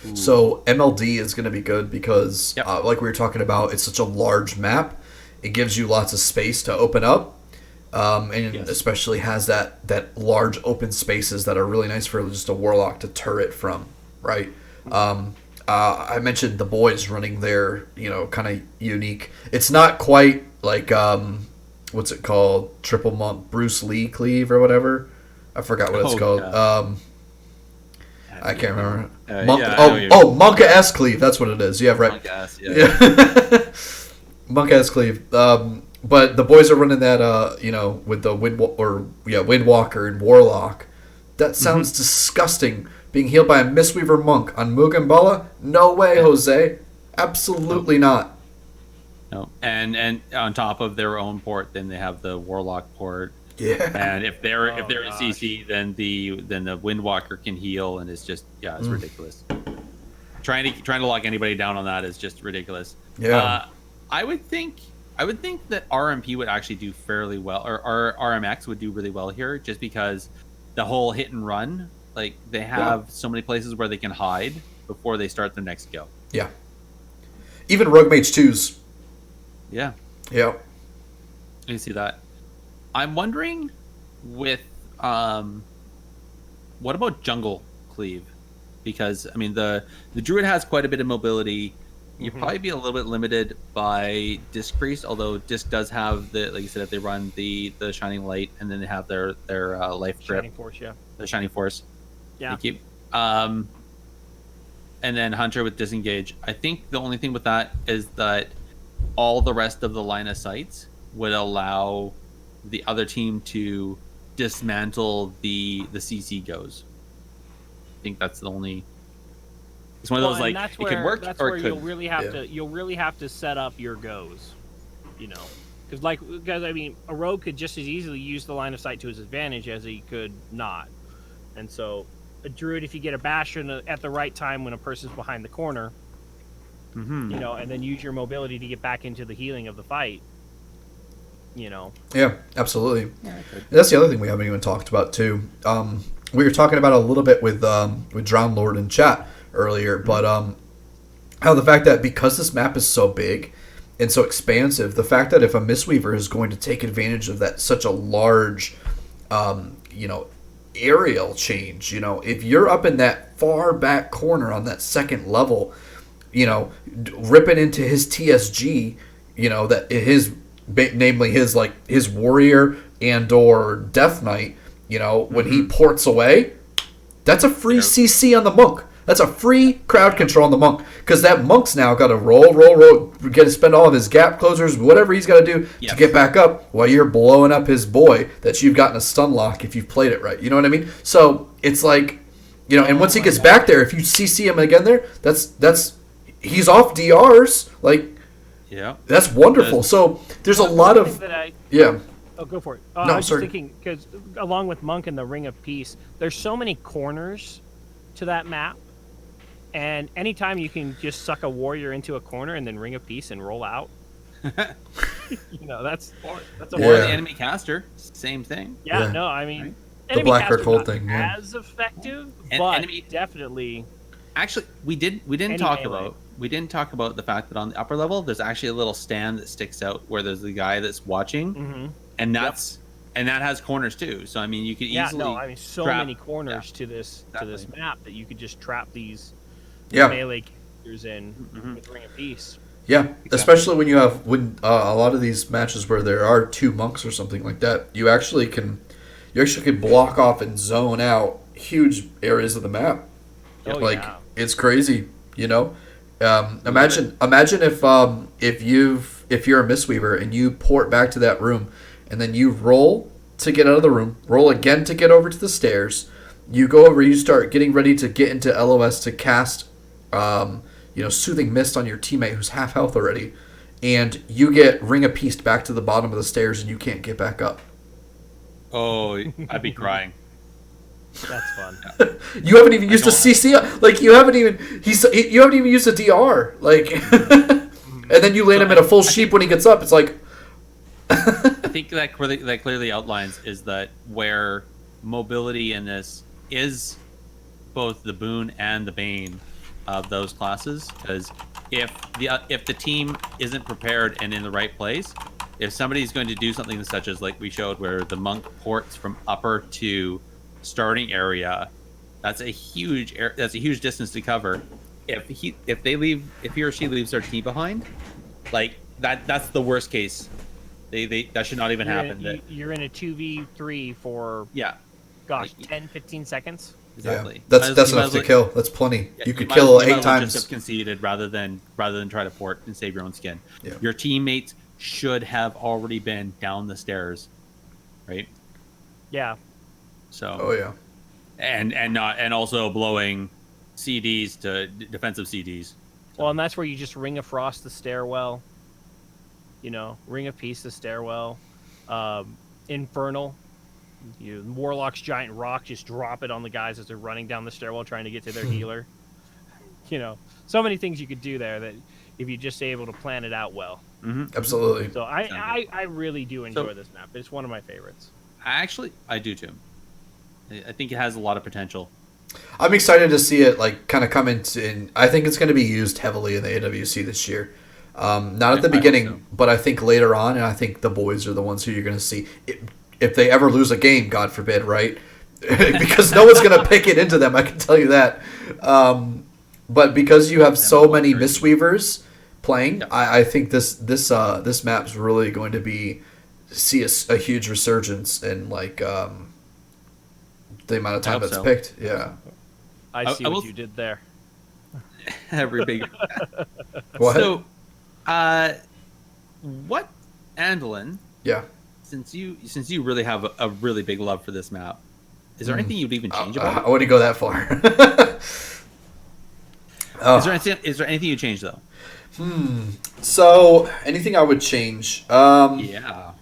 Ooh. So MLD is going to be good because, like we were talking about, it's such a large map. It gives you lots of space to open up, and especially has that large open spaces that are really nice for just a warlock to turret from, right? I mentioned the boys running their, kind of unique. It's not quite like what's it called? Triple Monk Bruce Lee cleave or whatever. I forgot what it's called. Yeah. I can't remember. Monka S cleave. That's what it is. Yeah, right. Monka S, Monka S cleave. But the boys are running that, with the Windwalker and Warlock. That sounds disgusting. Being healed by a Mistweaver monk on Mugambala? No way, Jose. Absolutely not. No. And on top of their own port, then they have the Warlock port. Yeah. And if they're in CC, then the Windwalker can heal, and it's just it's ridiculous. Trying to lock anybody down on that is just ridiculous. Yeah. I would think that RMP would actually do fairly well, or RMX would do really well here, just because the whole hit and run, like they have so many places where they can hide before they start their next go. Yeah. Even Rogue Mage 2s. Yeah. Yeah. You see that. I'm wondering with what about Jungle Cleave? Because I mean the Druid has quite a bit of mobility. You'd probably be a little bit limited by Disc Priest, although Disc does have the, like you said, if they run the Shining Light and then they have their Life Grip. Shining Force, yeah. The Shining Force. Yeah. Thank you. And then Hunter with Disengage. I think the only thing with that is that all the rest of the line of sights would allow the other team to dismantle the CC goes. I think that's the only. It's one of those like it could work that's or where it could. you'll really have to set up your goes, because I mean a rogue could just as easily use the line of sight to his advantage as he could not, and so a druid, if you get a bastion at the right time when a person's behind the corner, and then use your mobility to get back into the healing of the fight. Yeah, absolutely. Yeah, that's the other thing we haven't even talked about too. We were talking about a little bit with Drown Lord in chat earlier, but how the fact that because this map is so big and so expansive, the fact that if a Mistweaver is going to take advantage of that such a large, aerial change, if you're up in that far back corner on that second level, ripping into his TSG, that his. Namely his warrior and or death knight, when he ports away, that's a free CC on the monk. That's a free crowd control on the monk, because that monk's now got to roll, got to spend all of his gap closers, whatever he's got to do to get back up, while you're blowing up his boy that you've gotten a stun lock if you've played it right. You know what I mean? So it's like, and once he gets back there, if you CC him again there, that's he's off DRs, like. Yeah, that's wonderful. So there's a lot of Oh, go for it. No, I was just thinking, because along with Monk and the Ring of Peace, there's so many corners to that map, and anytime you can just suck a warrior into a corner and then Ring of Peace and roll out, that's a or the enemy caster, same thing. Yeah, no, I mean, right? Enemy the Blackheart Hold thing, as effective, but enemy definitely. Actually, we didn't talk about the fact that on the upper level there's actually a little stand that sticks out where there's the guy that's watching, and that has corners too. So I mean, you could easily so many corners to this map that you could just trap these Yeah. melee characters in with Ring of Peace. Yeah, exactly. Especially when you have a lot of these matches where there are two monks or something like that, you actually can block off and zone out huge areas of the map. It's crazy. You know, imagine if you're a Mistweaver and you port back to that room, and then you roll to get out of the room, roll again to get over to the stairs. You go over, you start getting ready to get into LOS to cast, Soothing Mist on your teammate who's half health already, and you get Ring of Peace back to the bottom of the stairs and you can't get back up. Oh, I'd be crying. That's fun. You haven't even used a CC. Like you haven't even used a DR. Like, and then you land him in a full sheep when he gets up. It's like. I think that clearly outlines is that where mobility in this is both the boon and the bane of those classes. Because if the team isn't prepared and in the right place, if somebody's going to do something such as like we showed where the monk ports from upper to starting area, that's a huge distance to cover. If he or she leaves their team behind, like that's the worst case. They that should not even happen. You're in a 2v3 for 10, 15 seconds. Exactly. Yeah, that's enough to kill. That's plenty. Yeah, you could kill 8 times. Just have conceded rather than try to port and save your own skin. Yeah. Your teammates should have already been down the stairs, right? Yeah. So. Oh yeah. And also blowing CDs to defensive CDs. So. Well, and that's where you just Ring of Frost the stairwell. Ring of Peace the stairwell. Infernal. Warlock's giant rock, just drop it on the guys as they're running down the stairwell trying to get to their healer. So many things you could do there that if you're just able to plan it out well. Mm-hmm. Absolutely. So I really do enjoy this map. It's one of my favorites. I do too. I think it has a lot of potential. I'm excited to see it kind of come into. And I think it's going to be used heavily in the AWC this year. Not at the beginning, but I think later on, and I think the boys are the ones who you're going to see. If they ever lose a game, God forbid, right? Because no one's going to pick it into them, I can tell you that. But because you have so many Mistweavers playing, I think this map's really going to see a huge resurgence in the amount of time that's picked. Yeah. I see what you did there. Every big. What? So, what, Andalyn? Yeah. Since you really have a really big love for this map, is there anything you'd even change about it? I wouldn't go that far. Is there anything you change though? So anything I would change? Yeah.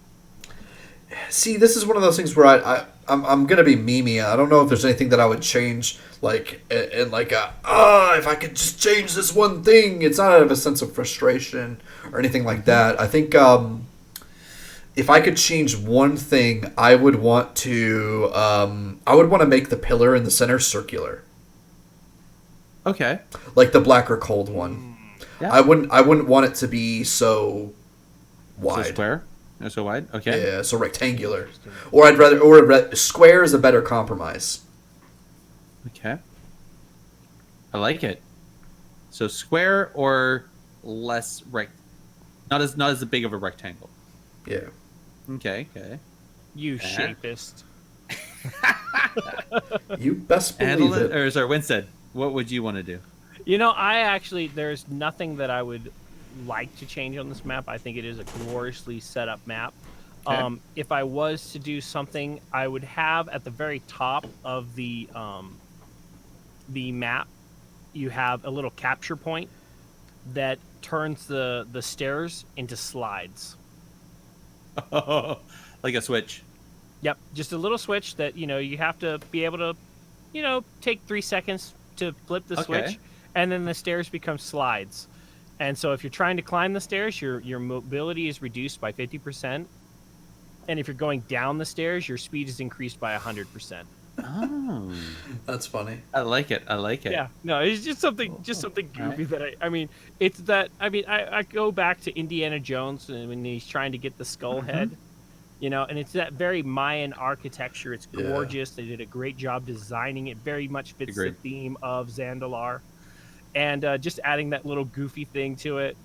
See, this is one of those things where I'm gonna be memey. I don't know if there's anything that I would change. If I could just change this one thing. It's not out of a sense of frustration or anything like that. I think if I could change one thing, I would want to make the pillar in the center circular. Okay. Like the black or cold one. Yeah. I wouldn't want it to be so wide. So square? No, so wide? Okay. Yeah, so rectangular. Or square is a better compromise. Okay. I like it. So square or less not as big of a rectangle. Yeah. Okay. You shapist. You best believe it. Or sorry, Windstead, what would you want to do? There's nothing that I would like to change on this map. I think it is a gloriously set up map. Okay. If I was to do something, I would have at the very top of the map, you have a little capture point that turns the stairs into slides. Like a switch. Yep, just a little switch that you have to be able to take 3 seconds to flip the switch, and then the stairs become slides. And so if you're trying to climb the stairs, your mobility is reduced by 50%, and if you're going down the stairs, your speed is increased by 100%. Oh, that's funny. I like it. Yeah, no, it's just something goofy that I go back to Indiana Jones when he's trying to get the skull head, and it's that very Mayan architecture. It's gorgeous. They did a great job designing it. Very much fits the theme of Zandalar, and just adding that little goofy thing to it,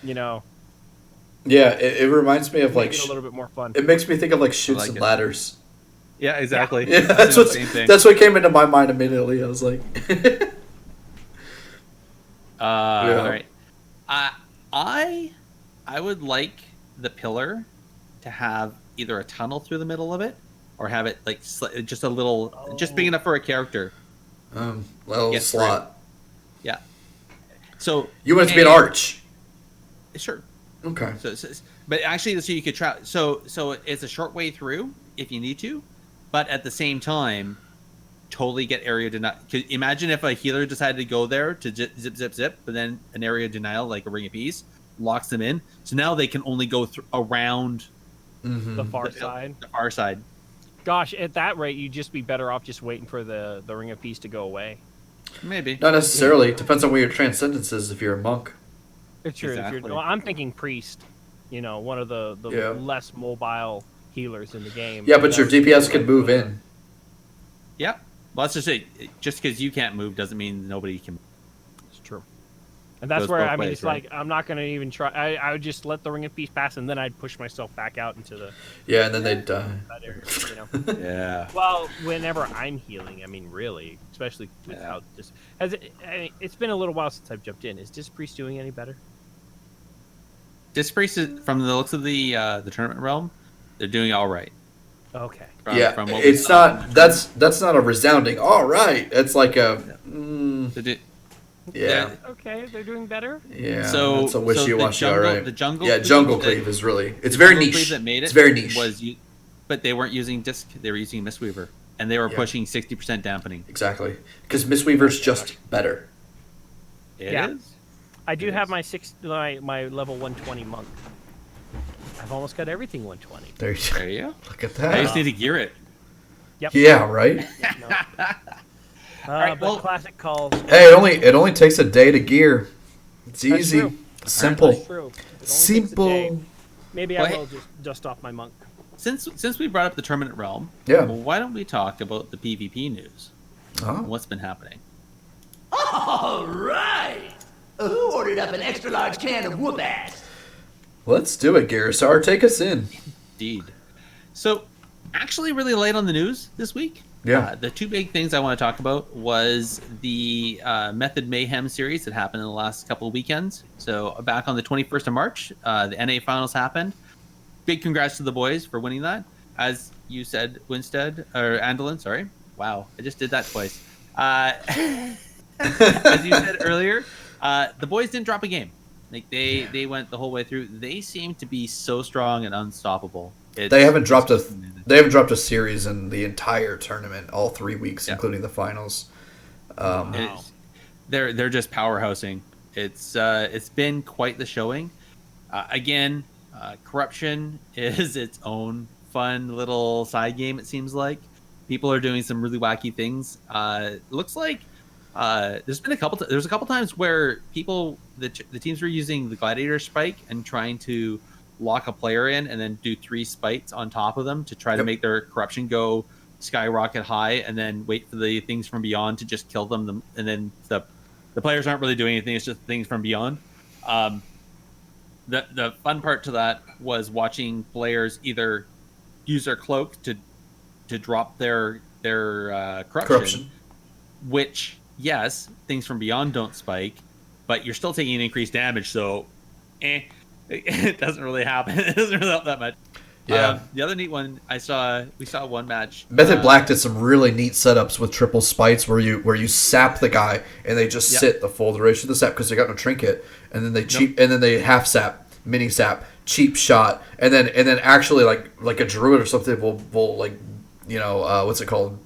Yeah, it reminds me of make it a little bit more fun. It makes me think of chutes and ladders. Yeah, exactly. Yeah, that's what came into my mind immediately. I was like, All right. I would like the pillar to have either a tunnel through the middle of it, or have it like just a little, just big enough for a character. Little slot. Yeah. So you want it to be an arch. Sure. Okay. But actually, so you could try. So it's a short way through if you need to, but at the same time, totally get area denial. Imagine if a healer decided to go there to zip, but then an area denial, like a Ring of Peace, locks them in. So now they can only go around the far side. The far side. Gosh, at that rate, you'd just be better off just waiting for the Ring of Peace to go away. Maybe. Not necessarily. Depends on where your transcendence is if you're a monk. It's true. Exactly. Well, I'm thinking priest. One of the less mobile healers in the game. Yeah, but your DPS can move in. Yeah. Well, let's just say, just because you can't move doesn't mean nobody can. It's true. And that's Goes where, both I mean, ways, it's right? like, I'm not going to even try. I would just let the Ring of Peace pass, and then I'd push myself back out into the... Yeah, and then they'd die. That area, Yeah. Well, whenever I'm healing, I mean, really, especially with how this... it's been a little while since I've jumped in. Is Disc Priest doing any better? Disc Priest, from the looks of the tournament realm, they're doing all right. Okay. From what we it's saw. not. That's not a resounding. All right. It's like a. Yeah. Okay, they're doing better. Yeah. So it's a wishy-washy. the All right. The jungle. Yeah, jungle cleave is really. It's very niche. That made it it's very niche. But they weren't using disc. They were using Mistweaver, and they were pushing 60% dampening. Exactly, because Mistweaver's just better. It is. I do have my level 120 monk. I've almost got everything 120. There you go. Look at I that. just need to gear it. Yep. Yeah. Right. But classic calls. Hey, it only takes a day to gear. It's easy, true. simple, That's true. It only takes a day. simple. Maybe I will just dust off my monk. Since we brought up the tournament realm, Yeah. well, why don't we talk about the PvP news? Oh. What's been happening? All right. Who ordered up an extra large can of whoop ass? Let's do it, Gerissar. Take us in. Indeed. So, actually, really light on the news this week. Yeah. The two big things I want to talk about was the Method Mayhem series that happened in the last couple of weekends. So, back on the 21st of March, the NA finals happened. Big congrats to the boys for winning that. As you said, Windstead, or Andally, sorry. Wow, I just did that twice. As you said earlier, the boys didn't drop a game. Like they went the whole way through. They seem to be so strong and unstoppable. They haven't dropped a series in the entire tournament, all 3 weeks, including the finals. They're just powerhousing. It's been quite the showing. Again, corruption is its own fun little side game. It seems like people are doing some really wacky things. Looks like there's a couple times where the teams were using the gladiator spike and trying to lock a player in and then do 3 spites on top of them to try to make their corruption go skyrocket high, and then wait for the things from beyond to just kill them. And then the players aren't really doing anything. It's just things from beyond. The fun part to that was watching players either use their cloak to drop their corruption, which, yes, things from beyond don't spike, but you're still taking increased damage, so it doesn't really happen. It doesn't really help that much. Yeah. The other neat one we saw one match. Method Black did some really neat setups with triple spites where you sap the guy and they just sit the full duration of the sap because they got no trinket, and then they half sap, mini sap, cheap shot, and then actually like a druid or something will like what's it called?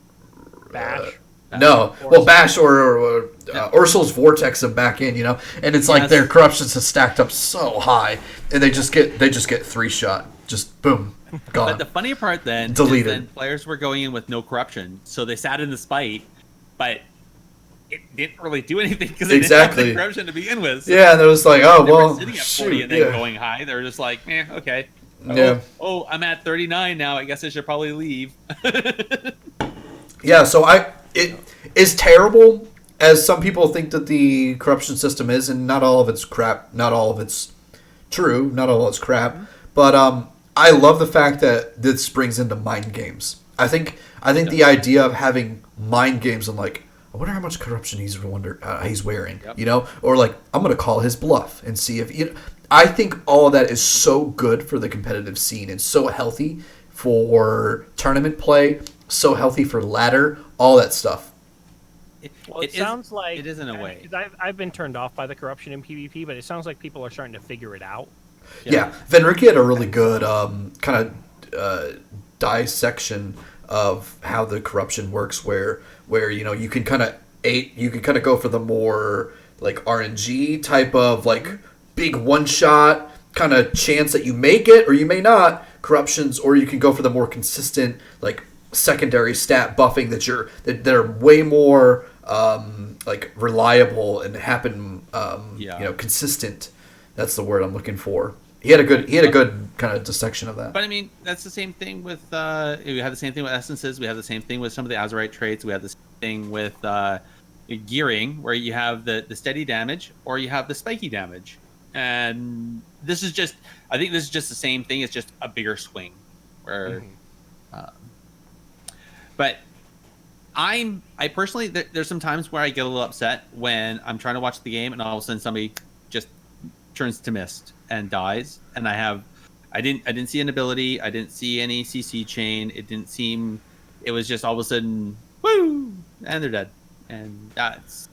Bash. Bash or Ursul's Vortex them back in, and it's like their corruptions have stacked up so high, and they just get 3 shot, just boom, gone. But the funny part then, deleted. Is then players were going in with no corruption, so they sat in the spite, but it didn't really do anything because they didn't have the corruption to begin with. So yeah, and it was like, oh they well, were sitting at 40 and then going high. They were just like, okay. Yeah. Oh, I'm at 39 now. I guess I should probably leave. Yeah, so it is terrible, as some people think that the corruption system is, and not all of it's crap, not all of it's true, not all of it's crap, but I love the fact that this brings into mind games. I think the idea of having mind games and like, I wonder how much corruption he's wearing. Yep. You know, or like I'm gonna call his bluff and see if you know, I think all of that is so good for the competitive scene and so healthy for tournament play, so healthy for ladder, all that stuff. Well, it sounds like it is in a way. I've been turned off by the corruption in PvP, but it sounds like people are starting to figure it out. Yeah, Venricky had a really good kind of dissection of how the corruption works, where you know you can kind of go for the more like RNG type of like big one shot kind of chance that you make it or you may not corruptions, or you can go for the more consistent like secondary stat buffing that are way more like reliable and happen you know, consistent. That's the word I'm looking for. He had a good kind of dissection of that. But I mean, that's the same thing with we have the same thing with essences. We have the same thing with some of the Azurite traits. We have the same thing with gearing, where you have the steady damage or you have the spiky damage. And this is just, I think this is just the same thing. It's just a bigger swing. Where, but I personally, there's some times where I get a little upset when I'm trying to watch the game and all of a sudden somebody just turns to mist and dies, and I didn't see an ability, I didn't see any CC chain, it was just all of a sudden woo, and they're dead, and that's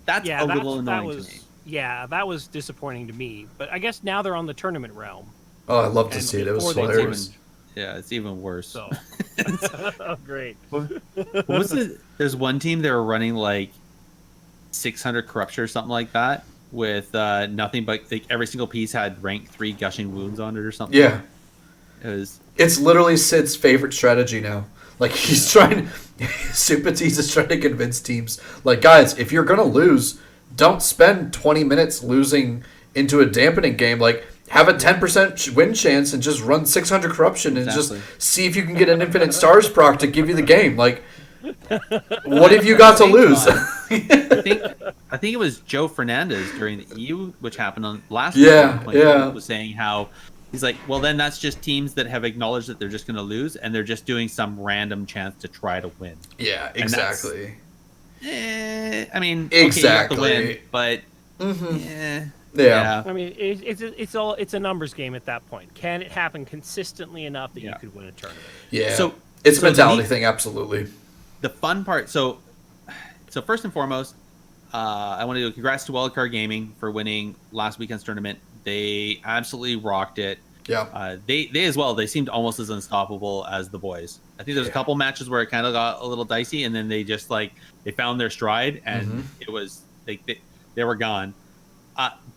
a little annoying to me. Yeah, that was disappointing to me, but I guess now they're on the tournament realm. Oh, I love to see it. It was hilarious. It's even worse. So, oh, great. What was it? There's one team they were running like 600 corruption or something like that, with nothing but like every single piece had rank 3 gushing wounds on it or something. Yeah, it's literally Sid's favorite strategy now. Like he's trying, Supatiz is trying to convince teams like, guys, if you're gonna lose, don't spend 20 minutes losing into a dampening game. Like, have a 10% win chance and just run 600 corruption and just see if you can get an infinite stars proc to give you the game. Like, what have you got to lose? I think it was Joe Fernandez during the EU, which happened on last week. Was saying how he's like, well, then that's just teams that have acknowledged that they're just going to lose and they're just doing some random chance to try to win. Yeah, exactly. I mean, exactly. Okay, you have to win, but yeah. I mean, it's a numbers game at that point. Can it happen consistently enough that you could win a tournament? Yeah. So it's a mentality thing, absolutely. The fun part. So first and foremost, I want to do congrats to Wildcard Gaming for winning last weekend's tournament. They absolutely rocked it. Yeah. They as well. They seemed almost as unstoppable as the boys. I think there's a couple matches where it kind of got a little dicey, and then they just they found their stride, and it was they were gone.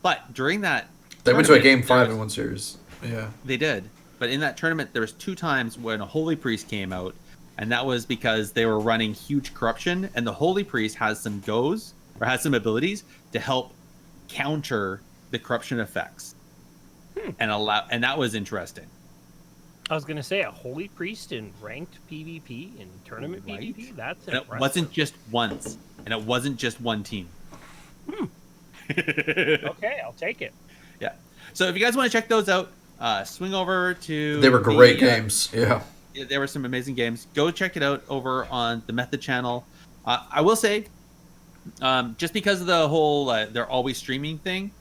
But during that, they went to a game 5 in one series. Yeah, they did. But in that tournament, there was 2 times when a Holy Priest came out, and that was because they were running huge corruption, and the Holy Priest has some some abilities to help counter the corruption effects, and that was interesting. I was gonna say a Holy Priest in ranked PvP in tournament PvP. That's impressive. It wasn't just once, and it wasn't just one team. Okay, I'll take it. Yeah. So if you guys want to check those out, swing over to. They were great games. Yeah. There were some amazing games. Go check it out over on the Method channel. I will say, just because of the whole they're always streaming thing,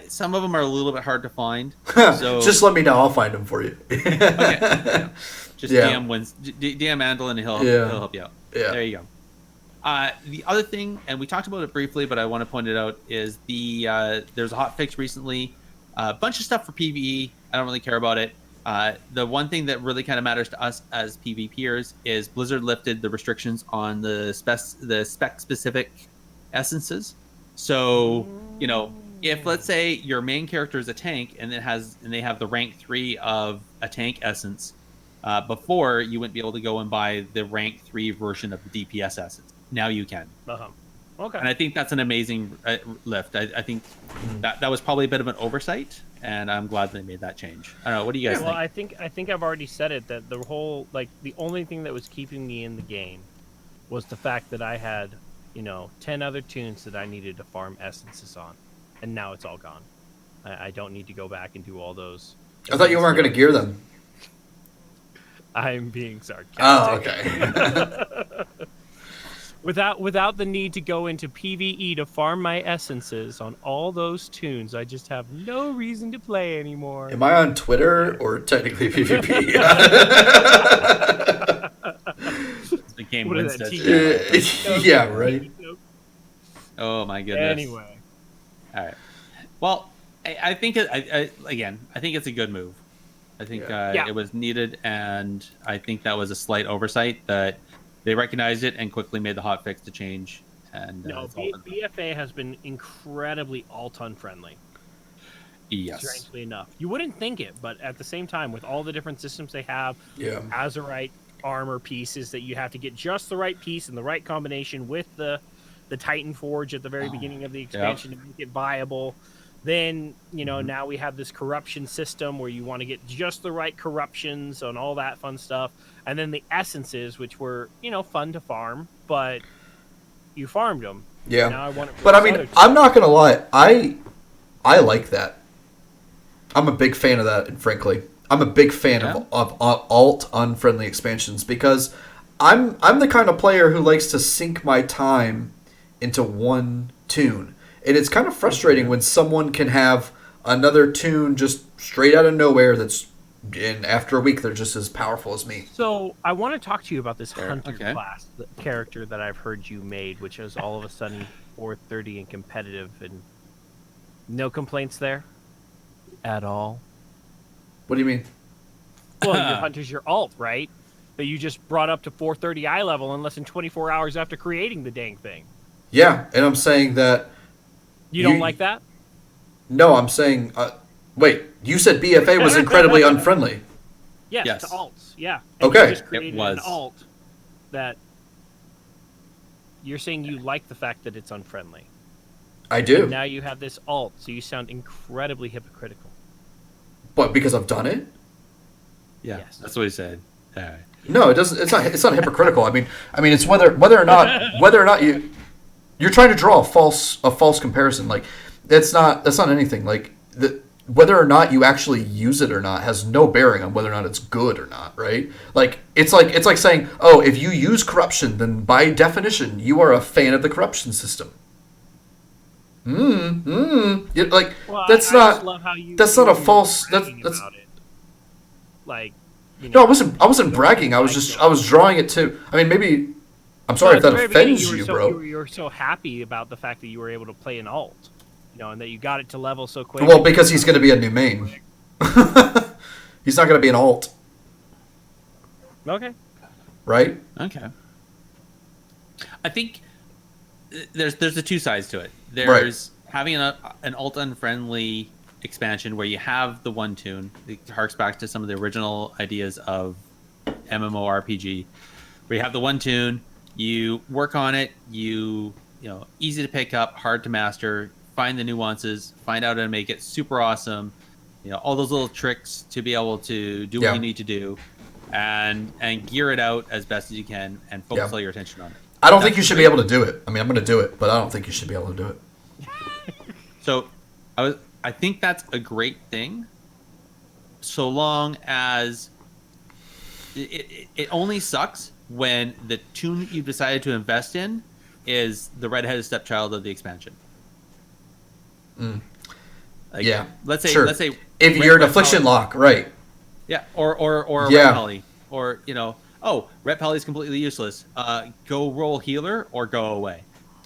some of them are a little bit hard to find. So just let me know. I'll find them for you. Okay. Yeah. Just DM Andally and he'll help you out. Yeah. There you go. The other thing, and we talked about it briefly, but I want to point it out, is there's a hot fix recently. A bunch of stuff for PvE. I don't really care about it. The one thing that really kind of matters to us as PvPers is Blizzard lifted the restrictions on the spec-specific essences. So, if let's say your main character is a tank and they have the rank 3 of a tank essence, before you wouldn't be able to go and buy the rank 3 version of the DPS essence. Now you can. Okay. And I think that's an amazing lift. I think that was probably a bit of an oversight, and I'm glad they made that change. I don't know. What do you guys think? Well, I think I've already said it, that the whole, the only thing that was keeping me in the game was the fact that I had, 10 other tunes that I needed to farm essences on, and now it's all gone. I don't need to go back and do all those. I thought you weren't going to gear them. I'm being sarcastic. Oh, okay. Without the need to go into PvE to farm my essences on all those tunes, I just have no reason to play anymore. Am I on Twitter or technically PvP? It became What is that, Windstead. Yeah, right. Oh my goodness. Anyway. All right. Well, I think again, I think it's a good move. I think Yeah. it was needed, and I think that was a slight oversight that they recognized it and quickly made the hot fix to change. And No, it's all been- BFA has been incredibly alt unfriendly. yes, Strangely enough, you wouldn't think it, but at the same time, with all the different systems they have, Yeah. Azurite armor pieces that you have to get just the right piece and the right combination with the Titan Forge at the very beginning of the expansion to make it viable. Then, now we have this corruption system where you want to get just the right corruptions and all that fun stuff. And then the essences, which were, fun to farm, but you farmed them. Yeah. Now I want it for But I this mean, other I'm not gonna lie. I like that. I'm a big fan of that, and frankly, I'm a big fan of alt unfriendly expansions because I'm the kind of player who likes to sink my time into one tune. And it's kind of frustrating when someone can have another tune just straight out of nowhere and after a week they're just as powerful as me. So I want to talk to you about this hunter Okay. class the character that I've heard you made, which is all of a sudden 430 and competitive, and no complaints there at all. What do you mean? Well, your hunter's your alt, right? That you just brought up to 430 eye level in less than 24 hours after creating the dang thing. Yeah, and I'm saying that... You don't like that? No, I'm saying... wait, you said BFA was incredibly unfriendly. Yes, to Yes. alts, yeah. And Okay. You just created It was. an alt that... You're saying you like the fact that it's unfriendly. I do. Now you have this alt, so you sound incredibly hypocritical. But because I've done it? yeah, Yes. that's what he said. All right. No, it doesn't. It's not hypocritical. I mean, it's whether or not you're trying to draw a false comparison. Like that's not anything. Like whether or not you actually use it or not has no bearing on whether or not it's good or not, right? Like it's like saying, oh, if you use corruption, then by definition you are a fan of the corruption system. Like Well, that's I just not love how you, that's you not a were false. bragging That's about it. Like, no, I wasn't bragging. I was drawing it to. I mean, maybe. I'm sorry if that offends you, bro. You were so happy about the fact that you were able to play an alt, and that you got it to level so quick. Well, because he's going to be a new main. He's not going to be an alt, Okay. right? Okay. I think there's the two sides to it. There's having an alt unfriendly expansion where you have the one tune. It harks back to some of the original ideas of MMORPG, where you have the one tune, you work on it, easy to pick up, hard to master, find the nuances, find out how to make it super awesome, all those little tricks to be able to do what you need to do, and gear it out as best as you can and focus all your attention on it. I don't think you should be able to do it. I mean, I'm going to do it, but I don't think you should be able to do it. So I think that's a great thing, so long as it only sucks when the tune you've decided to invest in is the redheaded stepchild of the expansion. Like, Yeah. Let's say if you're an affliction lock, right? Yeah, or Yeah. Red Poly, or Red Poly is completely useless. Go roll healer or go away.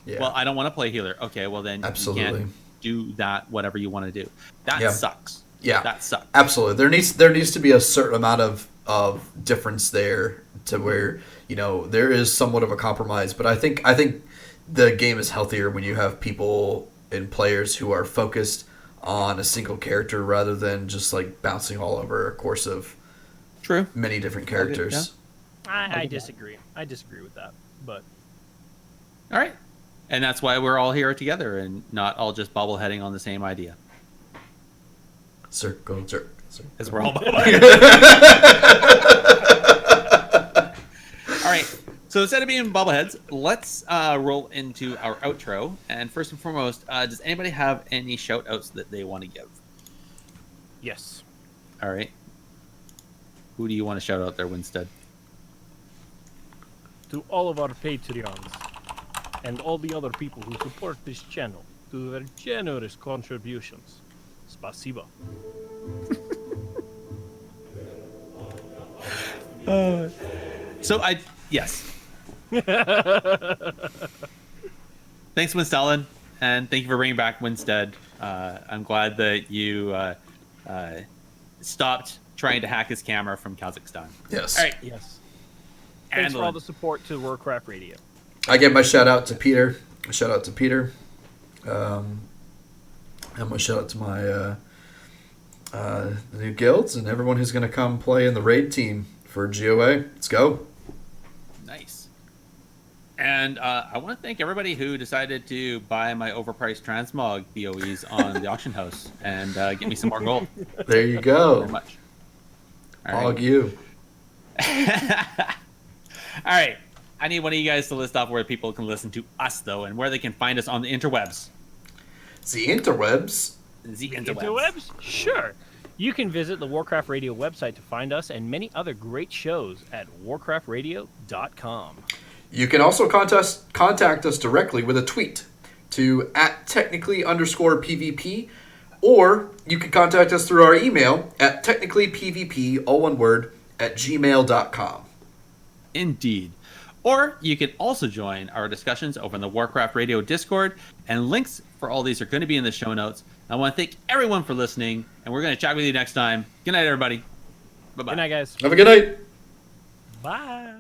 Yeah. Well, I don't want to play healer. Okay, well then Absolutely. you can't do that. Whatever you want to do, that Yeah. sucks. Yeah. That sucks. Absolutely. There needs to be a certain amount of difference there to where, there is somewhat of a compromise. But I think the game is healthier when you have people and players who are focused on a single character rather than just like bouncing all over a course of True. many different characters. I disagree. I disagree with that. But All right, and that's why we're all here together and not all just bobbleheading on the same idea. Circle. Because we're all all right. So instead of being bobbleheads, let's roll into our outro. And first and foremost, does anybody have any shout outs that they want to give? yes. All right. Who do you want to shout out there, Winstead? To all of our Patreons, and all the other people who support this channel through their generous contributions. Spasibo. Yes. Thanks, Winstalin, and thank you for bringing back Windstead. I'm glad that you stopped trying to hack his camera from Kazakhstan. Yes. All right. Yes. Thanks for all the support to Warcraft Radio. I give my shout out to Peter. And my shout out to my the new guilds and everyone who's going to come play in the raid team for GOA. Let's go. Nice. And I want to thank everybody who decided to buy my overpriced transmog BOEs on the auction house and get me some more gold. There you go. Thank you very much. Hog you. All right. I need one of you guys to list off where people can listen to us, though, and where they can find us on the interwebs. The interwebs? The Interwebs? Sure. You can visit the Warcraft Radio website to find us and many other great shows at warcraftradio.com. You can also contact us directly with a tweet to @technically_PvP, or you can contact us through our email at technicallypvp, all one word, @gmail.com. Indeed. Or you can also join our discussions over in the Warcraft Radio Discord, and links for all these are going to be in the show notes. I want to thank everyone for listening, and we're going to chat with you next time. Good night, everybody. Bye-bye. Good night, guys. Have a good night. Bye.